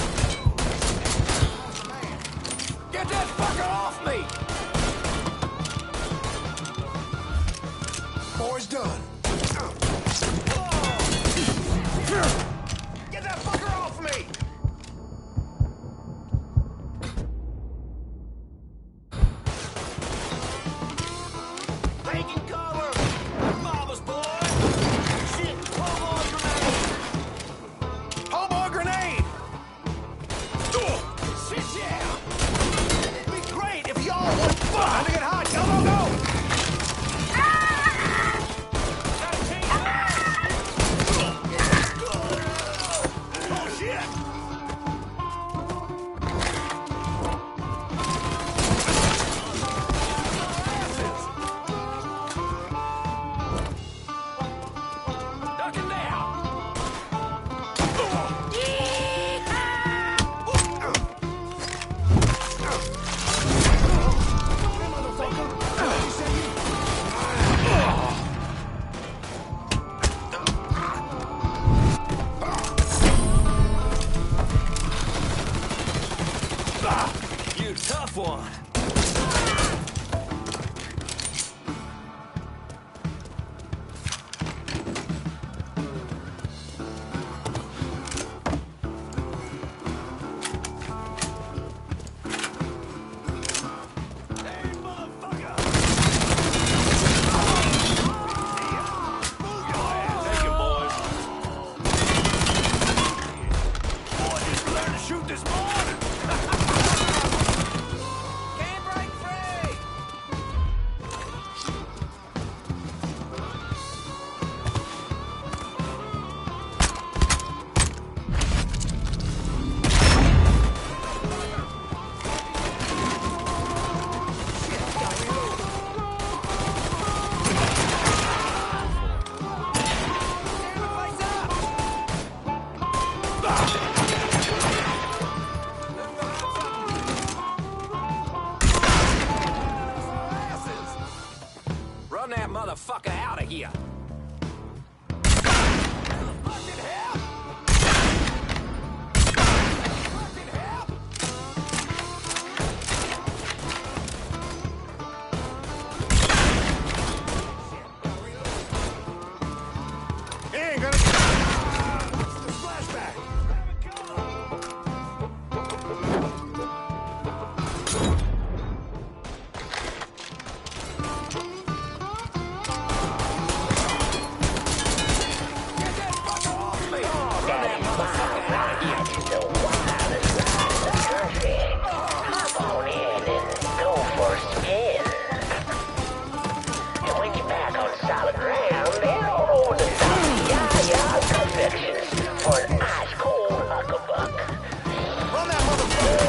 Get that fucker off me! Boy's done. Get that fucker off me! Taking cover! Mama's boy! Shit! Homeboy grenade! Shit, yeah! It'd be great if y'all would time to get hot. Go, go, go! Oh, shit! Ducking down! You tough one. Take it, boys. Boy, just learned to shoot this morning. Can't break free. Run that motherfucker out of here. He ain't gonna get the flashback. Hop on in and go for a spin. And when you're back on solid ground, head on over to Yaya Confections for an ice-cold huckabuck. Run that motherfucker!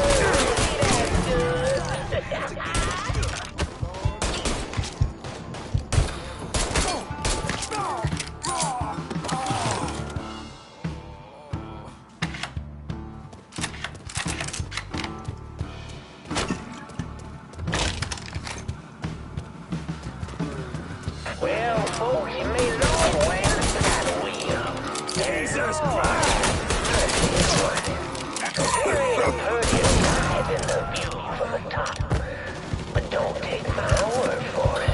Well, folks, you made it all the way to the saddle wheel. Jesus Christ! There ain't a prettier sight than the view from the top. But don't take my word for it.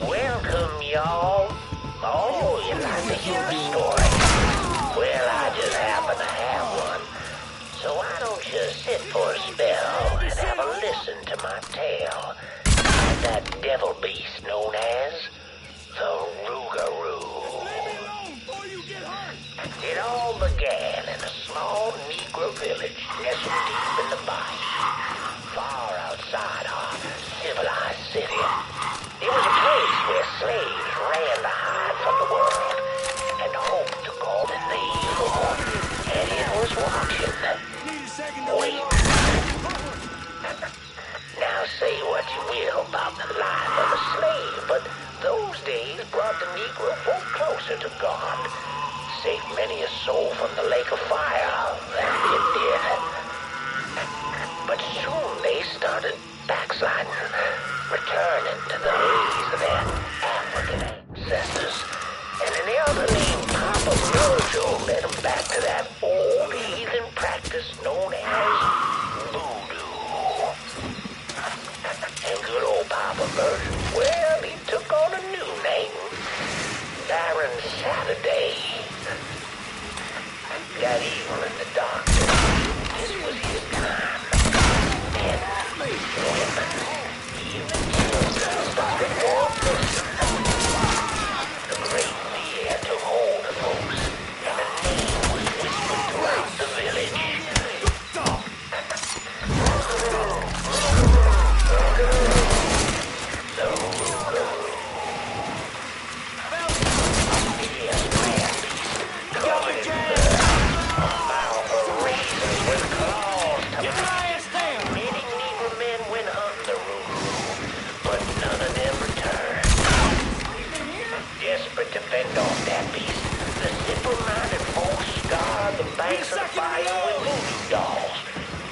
Welcome, y'all. Oh, you like to hear a story? Well, I just happen to have one. So why don't you sit for a spell and have a listen? listen to my tale about that devil beast known as the Rougarou. It all began in a small Negro village nestled deep in the bayou, far outside our civilized city. It was a place where slaves ran to hide from the world and hoped to call in the evil. And it was watching. Wait. Now say what you will about the life of a slave, but those days brought the Negro folk closer to God. Saved many a soul from the lake of fire that it did. But soon they started backsliding, returning to the ways of their African ancestors. And an elder named Papa Virgil led them back to that old heathen practice known as voodoo. And good old Papa Virgil, well, he took on a new name, Baron Saturday. Got evil in the dark. This was his time. Men, women, even children started all this. The great fear took hold of folks, and a name was whispered throughout the village. The Rougarou. Yes, man beast, covered in blood. Powerful razors with claws to bite. Many Negro men went hunting the Rougarou, but none of them returned. Desperate to fend off that beast, the simple-minded folks scarred the banks of the bayou with voodoo dolls.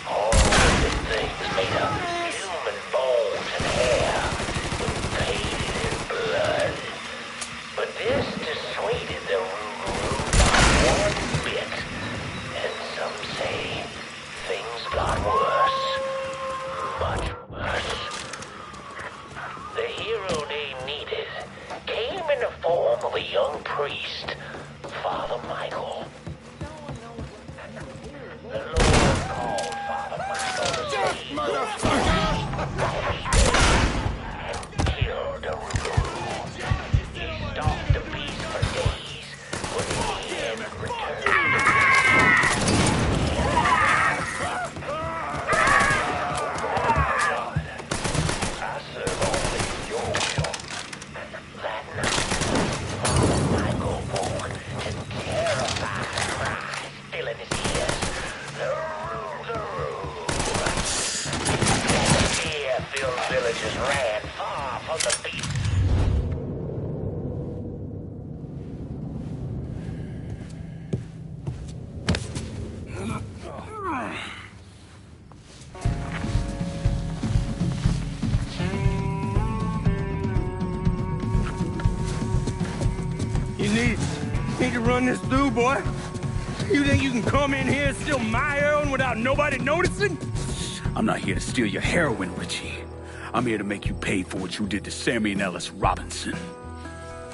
All of the things made of human bones and hair, painted in blood. But this dissuaded the Rougarou not one bit. And some say things got worse. Much worse. The hero they needed came in the form of a young priest, Father Michael. The Lord called Father Michael to save and killed the Rougarou. He stalked the beast for days, but in the end returned. I serve only your will. That night, Father Michael woke and terrified cries filling his ears. The Rougarou. The fear-filled villagers ran far from the beast. You need to run this through, boy. You think you can come in here and steal my heroin without nobody noticing? I'm not here to steal your heroin, Richie. I'm here to make you pay for what you did to Sammy and Ellis Robinson.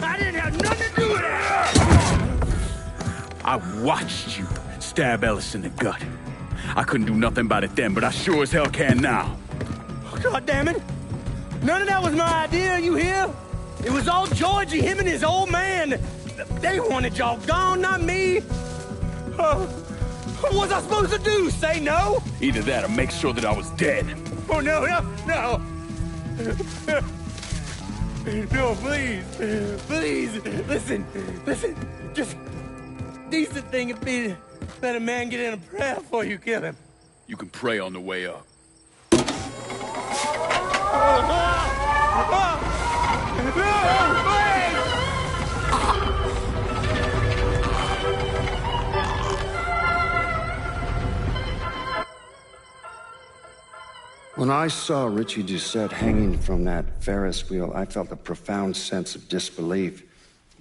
I didn't have nothing to do with that! I watched you stab Ellis in the gut. I couldn't do nothing about it then, but I sure as hell can now. God damn it! None of that was my idea, you hear? It was all Georgie, him and his old man. They wanted y'all gone, not me. What was I supposed to do? Say no? Either that or make sure that I was dead. Oh, no. No, please. Listen. Just decent thing would be to let a man get in a prayer before you kill him. You can pray on the way up. When I saw Richie Doucette hanging from that Ferris wheel, I felt a profound sense of disbelief.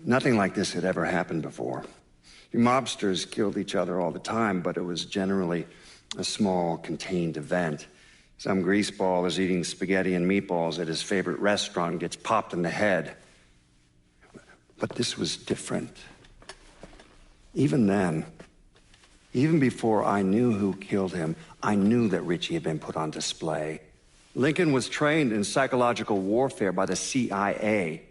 Nothing like this had ever happened before. You mobsters killed each other all the time, but it was generally a small, contained event. Some greaseball is eating spaghetti and meatballs at his favorite restaurant and gets popped in the head. But this was different. Even then, even before I knew who killed him, I knew that Richie had been put on display. Lincoln was trained in psychological warfare by the CIA.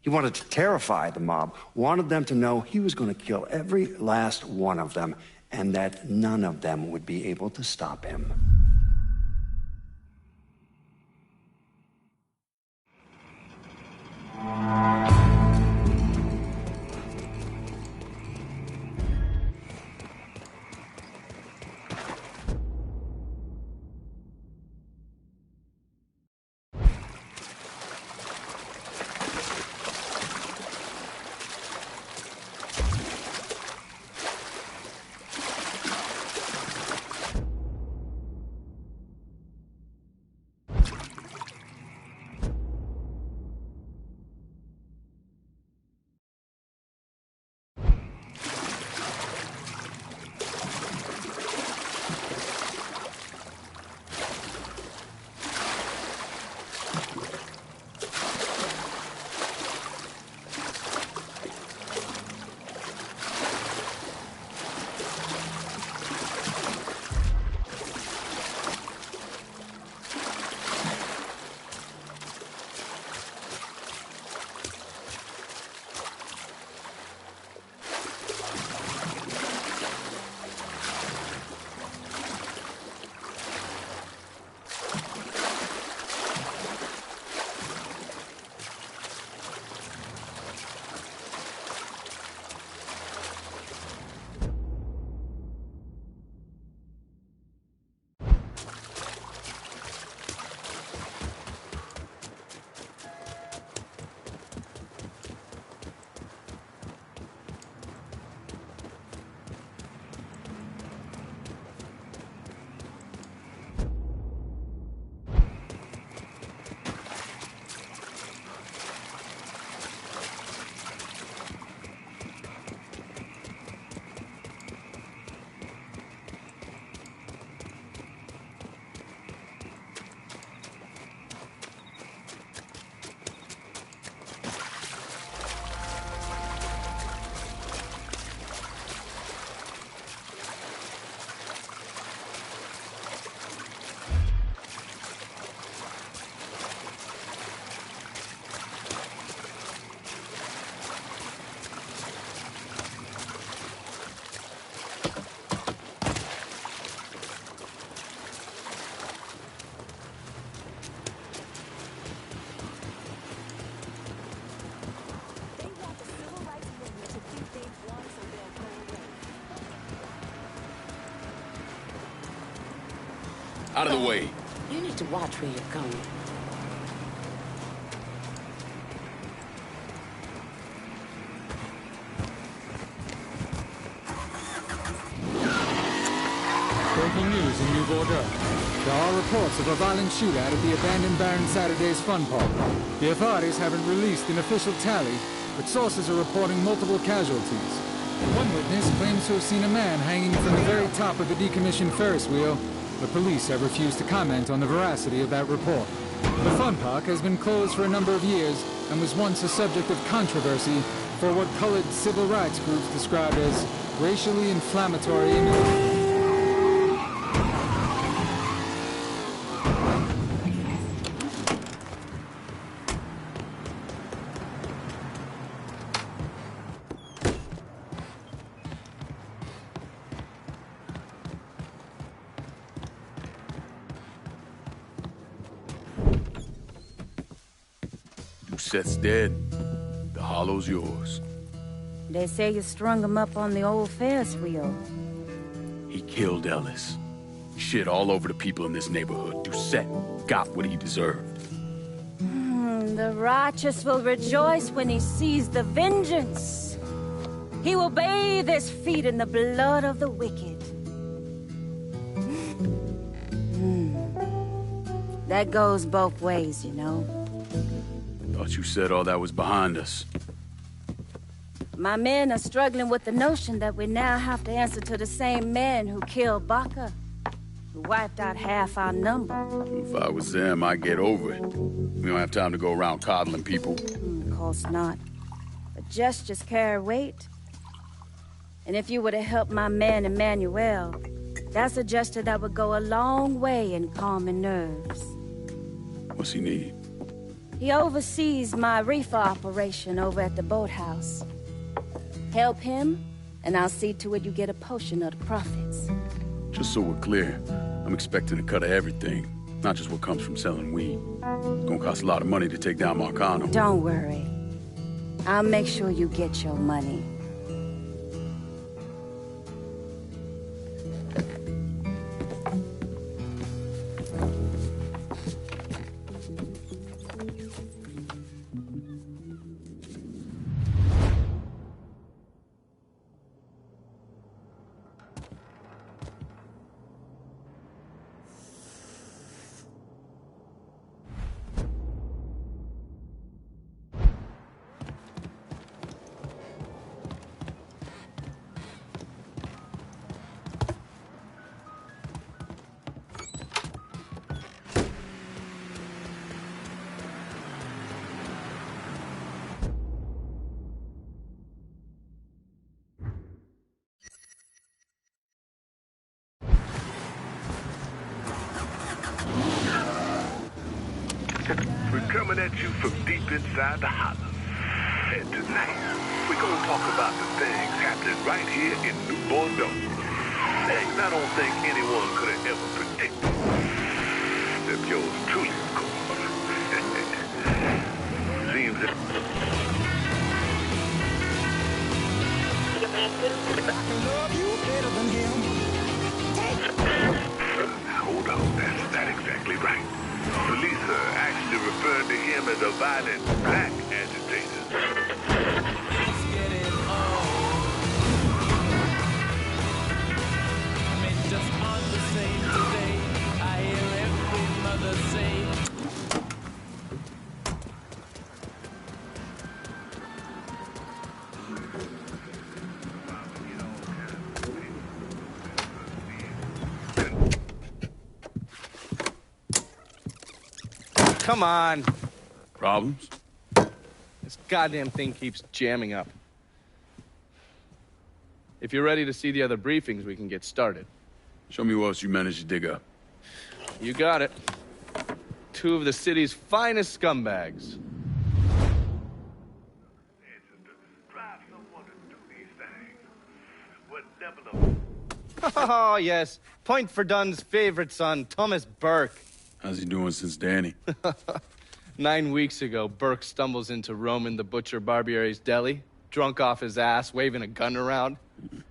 He wanted to terrify the mob, wanted them to know he was going to kill every last one of them, and that none of them would be able to stop him. Out of the way. You need to watch where you're going. Breaking news in New Bordeaux. There are reports of a violent shootout at the abandoned Baron Saturday's Fun Park. The authorities haven't released an official tally, but sources are reporting multiple casualties. One witness claims to have seen a man hanging from the very top of the decommissioned Ferris wheel, but police have refused to comment on the veracity of that report. The Fun Park has been closed for a number of years and was once a subject of controversy for what colored civil rights groups described as racially inflammatory imagery. Seth's dead. The hollow's yours. They say you strung him up on the old Ferris wheel. He killed Ellis. Shit all over the people in this neighborhood. Doucette got what he deserved. The righteous will rejoice when he sees the vengeance. He will bathe his feet in the blood of the wicked. That goes both ways, you know. Thought you said all that was behind us. My men are struggling with the notion that we now have to answer to the same man who killed Baca, who wiped out half our number. If I was them, I'd get over it. We don't have time to go around coddling people. Of course not. But gestures carry weight. And if you were to help my man Emmanuel, that's a gesture that would go a long way in calming nerves. What's he need? He oversees my reefer operation over at the boathouse. Help him, and I'll see to it you get a portion of the profits. Just so we're clear, I'm expecting a cut of everything, not just what comes from selling weed. It's gonna cost a lot of money to take down Marcano. Don't worry. I'll make sure you get your money. We're coming at you from deep inside the holler. And tonight, we're going to talk about the things happening right here in New Bordeaux. Things I don't think anyone could have ever predicted. Except yours truly, of course. Seems that... Hold on, that's not exactly right. Police are actually referring to him as a violent black agitator. Come on. Problems? This goddamn thing keeps jamming up. If you're ready to see the other briefings, we can get started. Show me what else you managed to dig up. You got it. 2 of the city's finest scumbags. Oh, yes. Point for Dunn's favorite son, Thomas Burke. How's he doing since Danny? 9 weeks ago, Burke stumbles into Roman the Butcher Barbiere's deli, drunk off his ass, waving a gun around.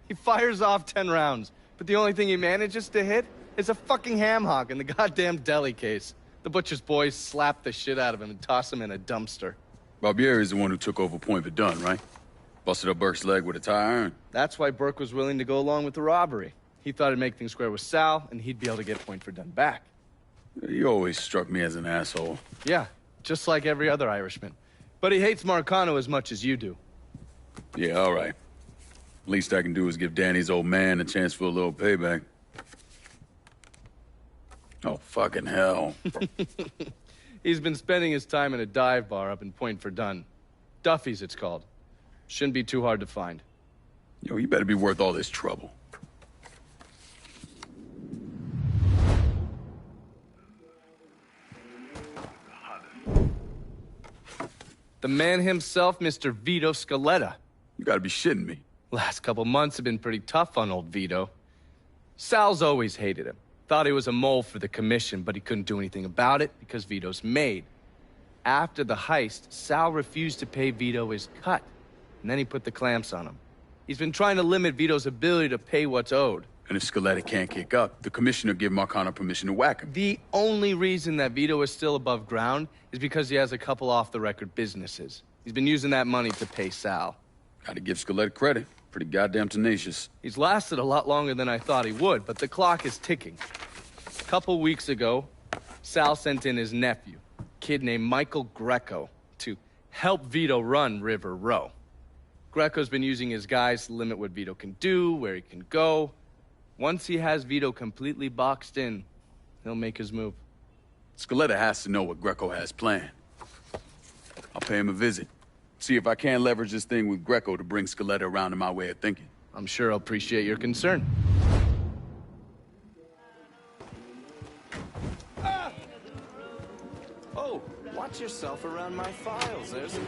He fires off 10 rounds, but the only thing he manages to hit is a fucking ham hock in the goddamn deli case. The Butcher's boys slap the shit out of him and toss him in a dumpster. Barbieri is the one who took over Point Verdun, right? Busted up Burke's leg with a tire iron. That's why Burke was willing to go along with the robbery. He thought it'd make things square with Sal, and he'd be able to get Point Verdun back. You always struck me as an asshole. Yeah, just like every other Irishman. But he hates Marcano as much as you do. Yeah, all right. Least I can do is give Danny's old man a chance for a little payback. Oh, fucking hell. He's been spending his time in a dive bar up in Point Verdun. Duffy's, it's called. Shouldn't be too hard to find. Yo, you better be worth all this trouble. The man himself, Mr. Vito Scaletta. You gotta be shitting me. Last couple months have been pretty tough on old Vito. Sal's always hated him. Thought he was a mole for the commission, but he couldn't do anything about it because Vito's made. After the heist, Sal refused to pay Vito his cut, and then he put the clamps on him. He's been trying to limit Vito's ability to pay what's owed. And if Scaletta can't kick up, the commissioner give Marcano permission to whack him. The only reason that Vito is still above ground is because he has a couple off-the-record businesses. He's been using that money to pay Sal. Gotta give Scaletta credit. Pretty goddamn tenacious. He's lasted a lot longer than I thought he would, but the clock is ticking. A couple weeks ago, Sal sent in his nephew, a kid named Michael Greco, to help Vito run River Row. Greco's been using his guys to limit what Vito can do, where he can go. Once he has Vito completely boxed in, he'll make his move. Scaletta has to know what Greco has planned. I'll pay him a visit. See if I can't leverage this thing with Greco to bring Scaletta around to my way of thinking. I'm sure he'll appreciate your concern. Oh, Get yourself around my files. There's a...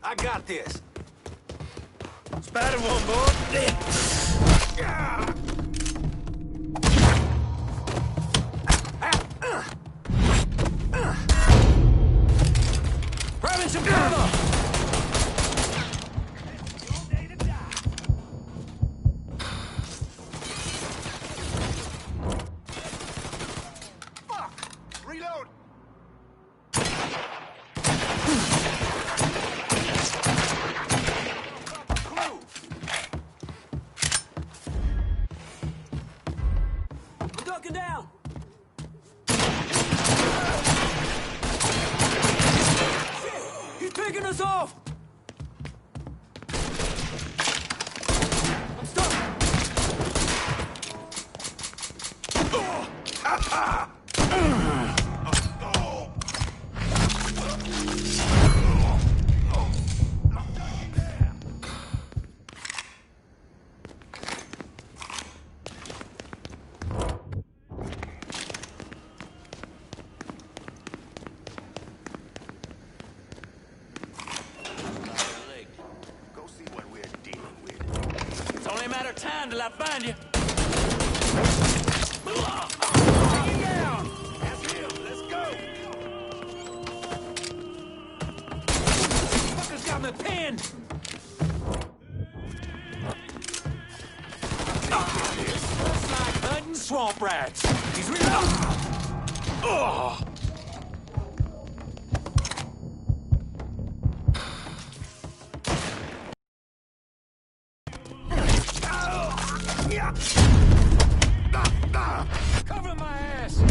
I got this. Spider one, boy. Grabbing some cover! Reload! We're ducking down. Shit! He's picking us off! I'm stuck! It's only a matter of time till I find you. Take him down! That's him. Let's go! Fucker's got me pinned! Looks like hunting swamp rats. He's really... Oh! Cover my ass!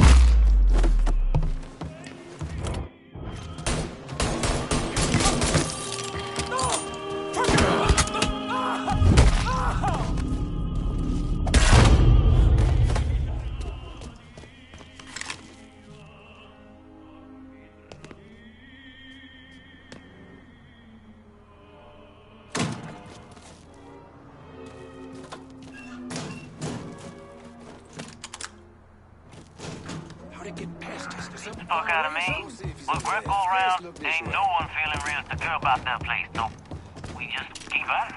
Fuck out of me. With Greco around, ain't no one feeling real secure about that place, so we just keep at it.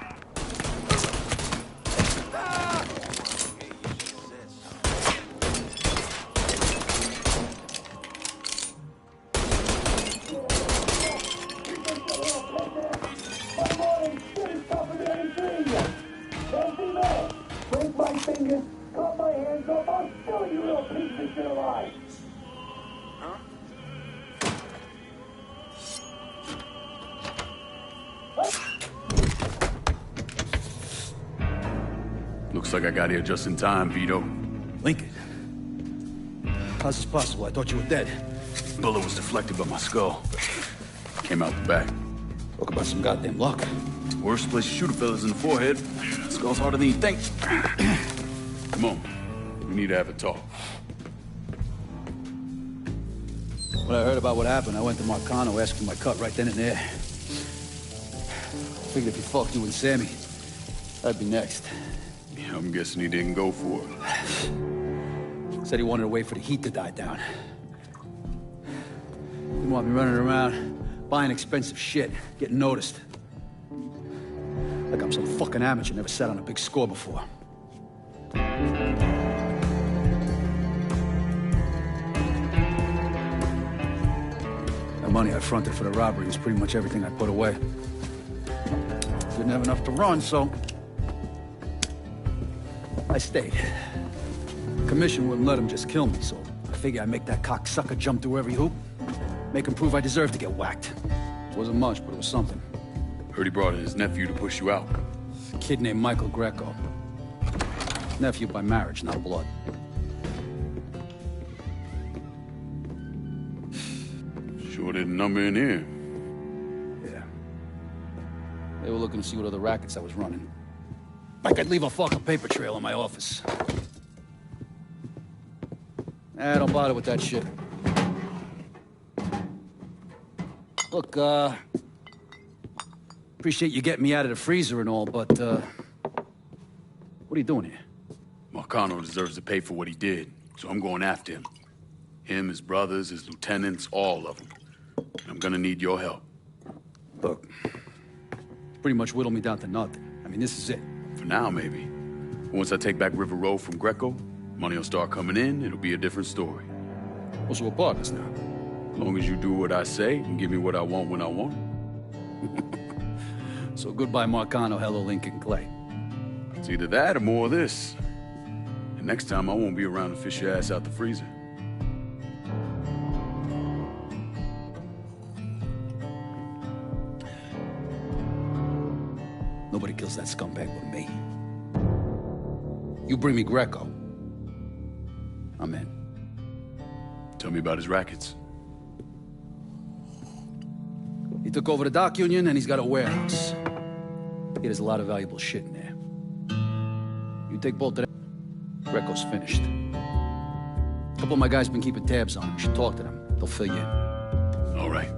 Break my fingers, cut my hands off, I'll kill you little piece of shit alive! Looks like I got here just in time, Vito. Lincoln. How's this possible? I thought you were dead. Bullet was deflected by my skull. Came out the back. Talk about some goddamn luck. Worst place to shoot a fella's in the forehead. Skull's harder than you think. Come on. We need to have a talk. When I heard about what happened, I went to Marcano asking my cut right then and there. Figured if he fucked you and Sammy, I'd be next. Yeah, I'm guessing he didn't go for it. Said he wanted to wait for the heat to die down. Didn't want me running around, buying expensive shit, getting noticed. Like I'm some fucking amateur, never sat on a big score before. The money I fronted for the robbery was pretty much everything I put away. Didn't have enough to run, so I stayed. Commission wouldn't let him just kill me, so I figured I'd make that cocksucker jump through every hoop. Make him prove I deserve to get whacked. Wasn't much, but it was something. Heard he brought in his nephew to push you out. A kid named Michael Greco. Nephew by marriage, not blood. Sure didn't number in here. Yeah. They were looking to see what other rackets I was running. Like I'd leave a fucking paper trail in my office. Don't bother with that shit. Look, appreciate you getting me out of the freezer and all, but, what are you doing here? Marcano deserves to pay for what he did, so I'm going after him. Him, his brothers, his lieutenants, all of them. I'm gonna need your help. Look, pretty much whittled me down to nothing. I mean, this is it. For now, maybe. Once I take back River Road from Greco, money will start coming in, it'll be a different story. Well, so we're partners now. As long as you do what I say and give me what I want when I want it. So goodbye, Marcano, hello, Lincoln Clay. It's either that or more of this. And next time, I won't be around to fish your ass out the freezer. Nobody kills that scumbag but me. You bring me Greco, I'm in. Tell me about his rackets. He took over the dock union and he's got a warehouse. There's a lot of valuable shit in there. You take both of them, Greco's finished. A couple of my guys been keeping tabs on him. You should talk to them. They'll fill you in. All right.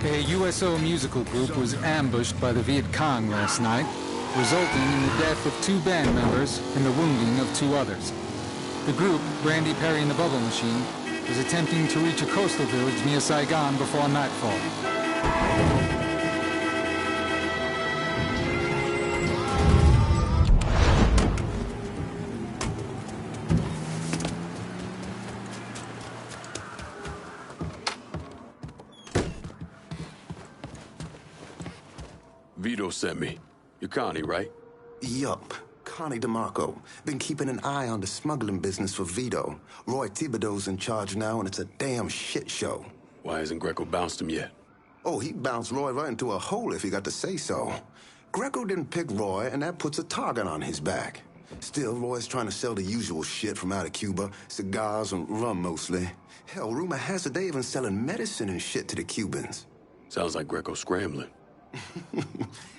A USO musical group was ambushed by the Viet Cong last night, resulting in the death of 2 band members and the wounding of 2 others. The group, Brandy Perry and the Bubble Machine, was attempting to reach a coastal village near Saigon before nightfall. Vito sent me. You're Connie, right? Yup. Connie DeMarco. Been keeping an eye on the smuggling business for Vito. Roy Thibodeau's in charge now, and it's a damn shit show. Why hasn't Greco bounced him yet? Oh, he bounced Roy right into a hole if he got to say so. Greco didn't pick Roy, and that puts a target on his back. Still, Roy's trying to sell the usual shit from out of Cuba. Cigars and rum, mostly. Hell, rumor has it they even selling medicine and shit to the Cubans. Sounds like Greco's scrambling.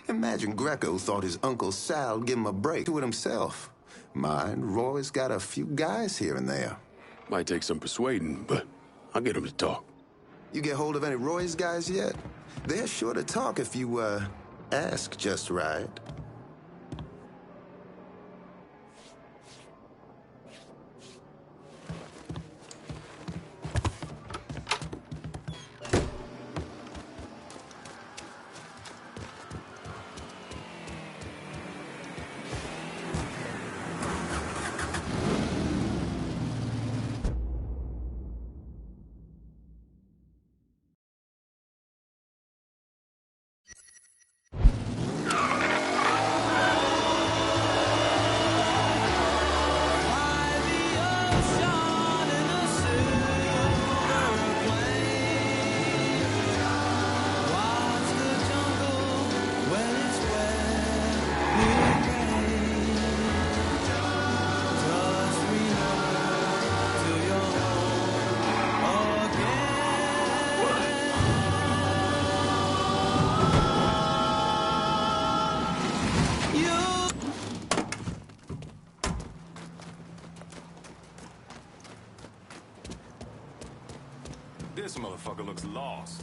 Imagine Greco thought his Uncle Sal would give him a break. Do it himself. Mind, Roy's got a few guys here and there. Might take some persuading, but I'll get him to talk. You get hold of any Roy's guys yet? They're sure to talk if you, ask just right. This motherfucker looks lost.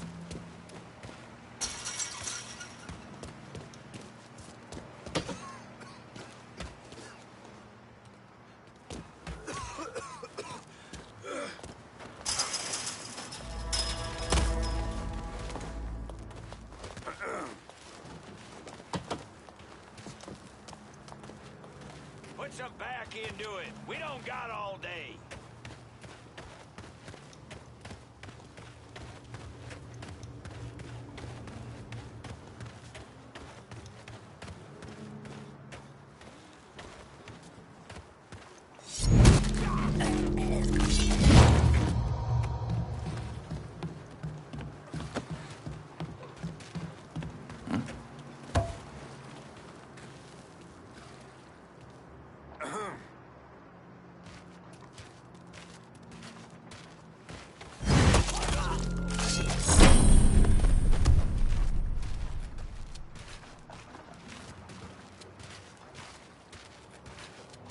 Put some back into it. We don't got all day.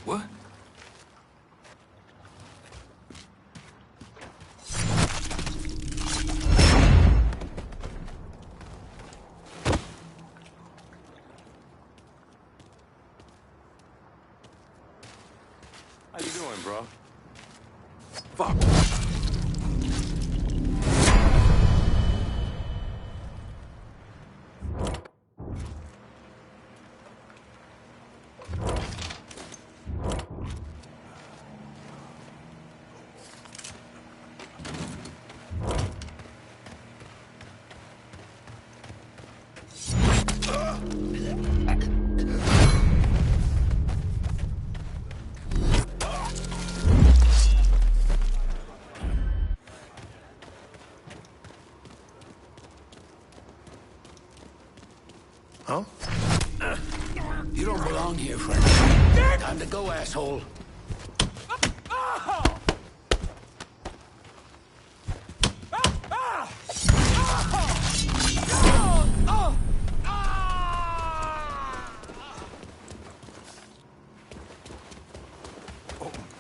What? How you doing, bro? Fuck. Huh? You don't belong here, friend. Time to go, asshole.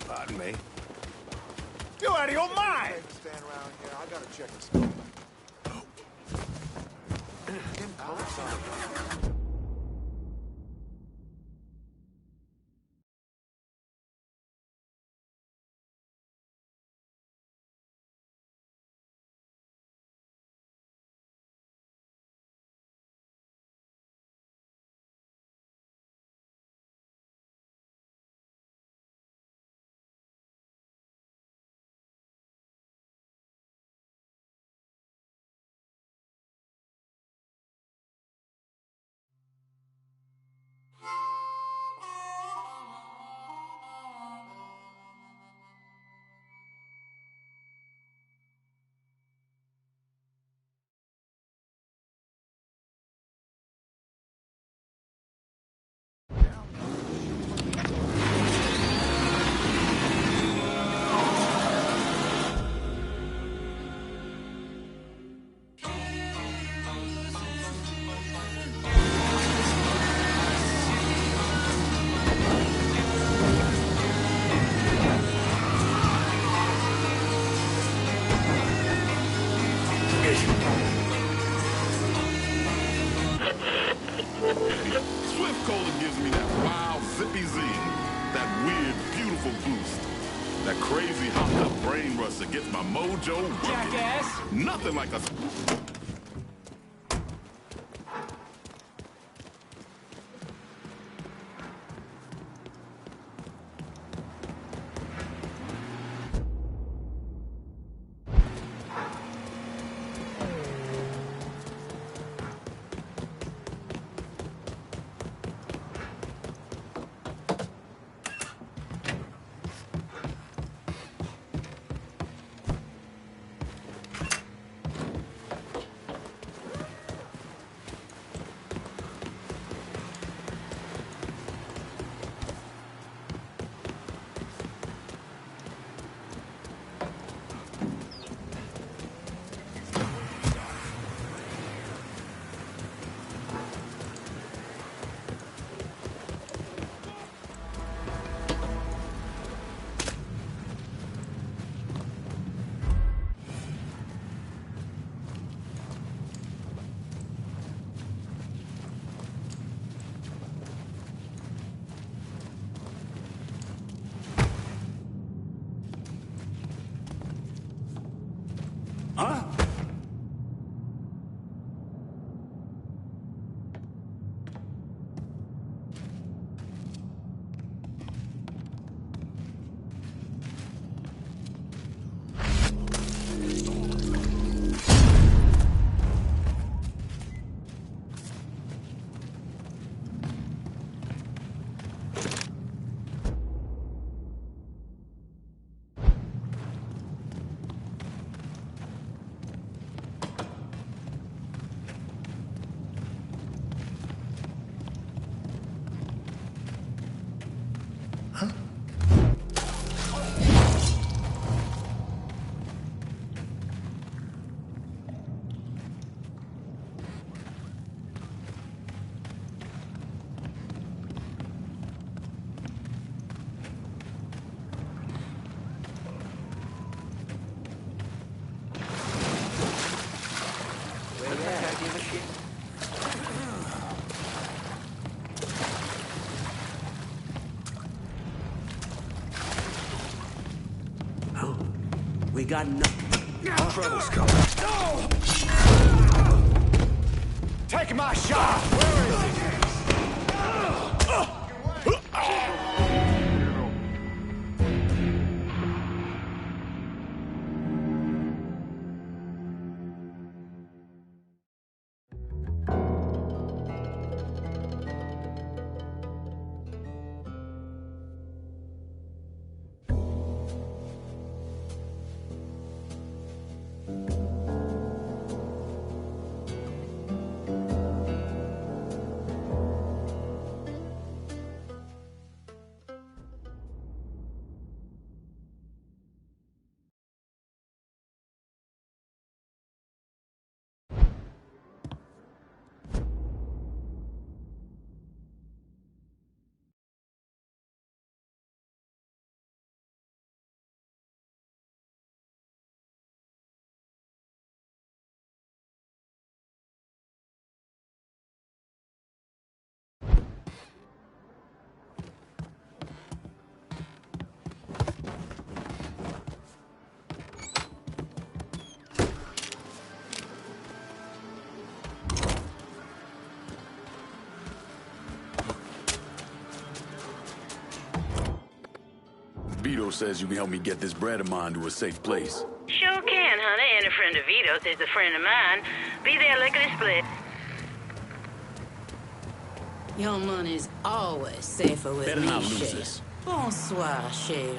Pardon me. You out of your mind! Stand around here. I gotta check this. steady. Swift Cola gives me that wild, zippy zing. That weird, beautiful boost. That crazy, hopped-up brain rush that gets my mojo working. Jackass! Nothing like a... Huh? We got trouble's coming. No! Take my shot! Where is he? Vito says you can help me get this bread of mine to a safe place. Sure can, honey. And a friend of Vito's is a friend of mine. Be there lickety-split. Your money's always safer with Better me, not lose cher. this. Bonsoir, cher.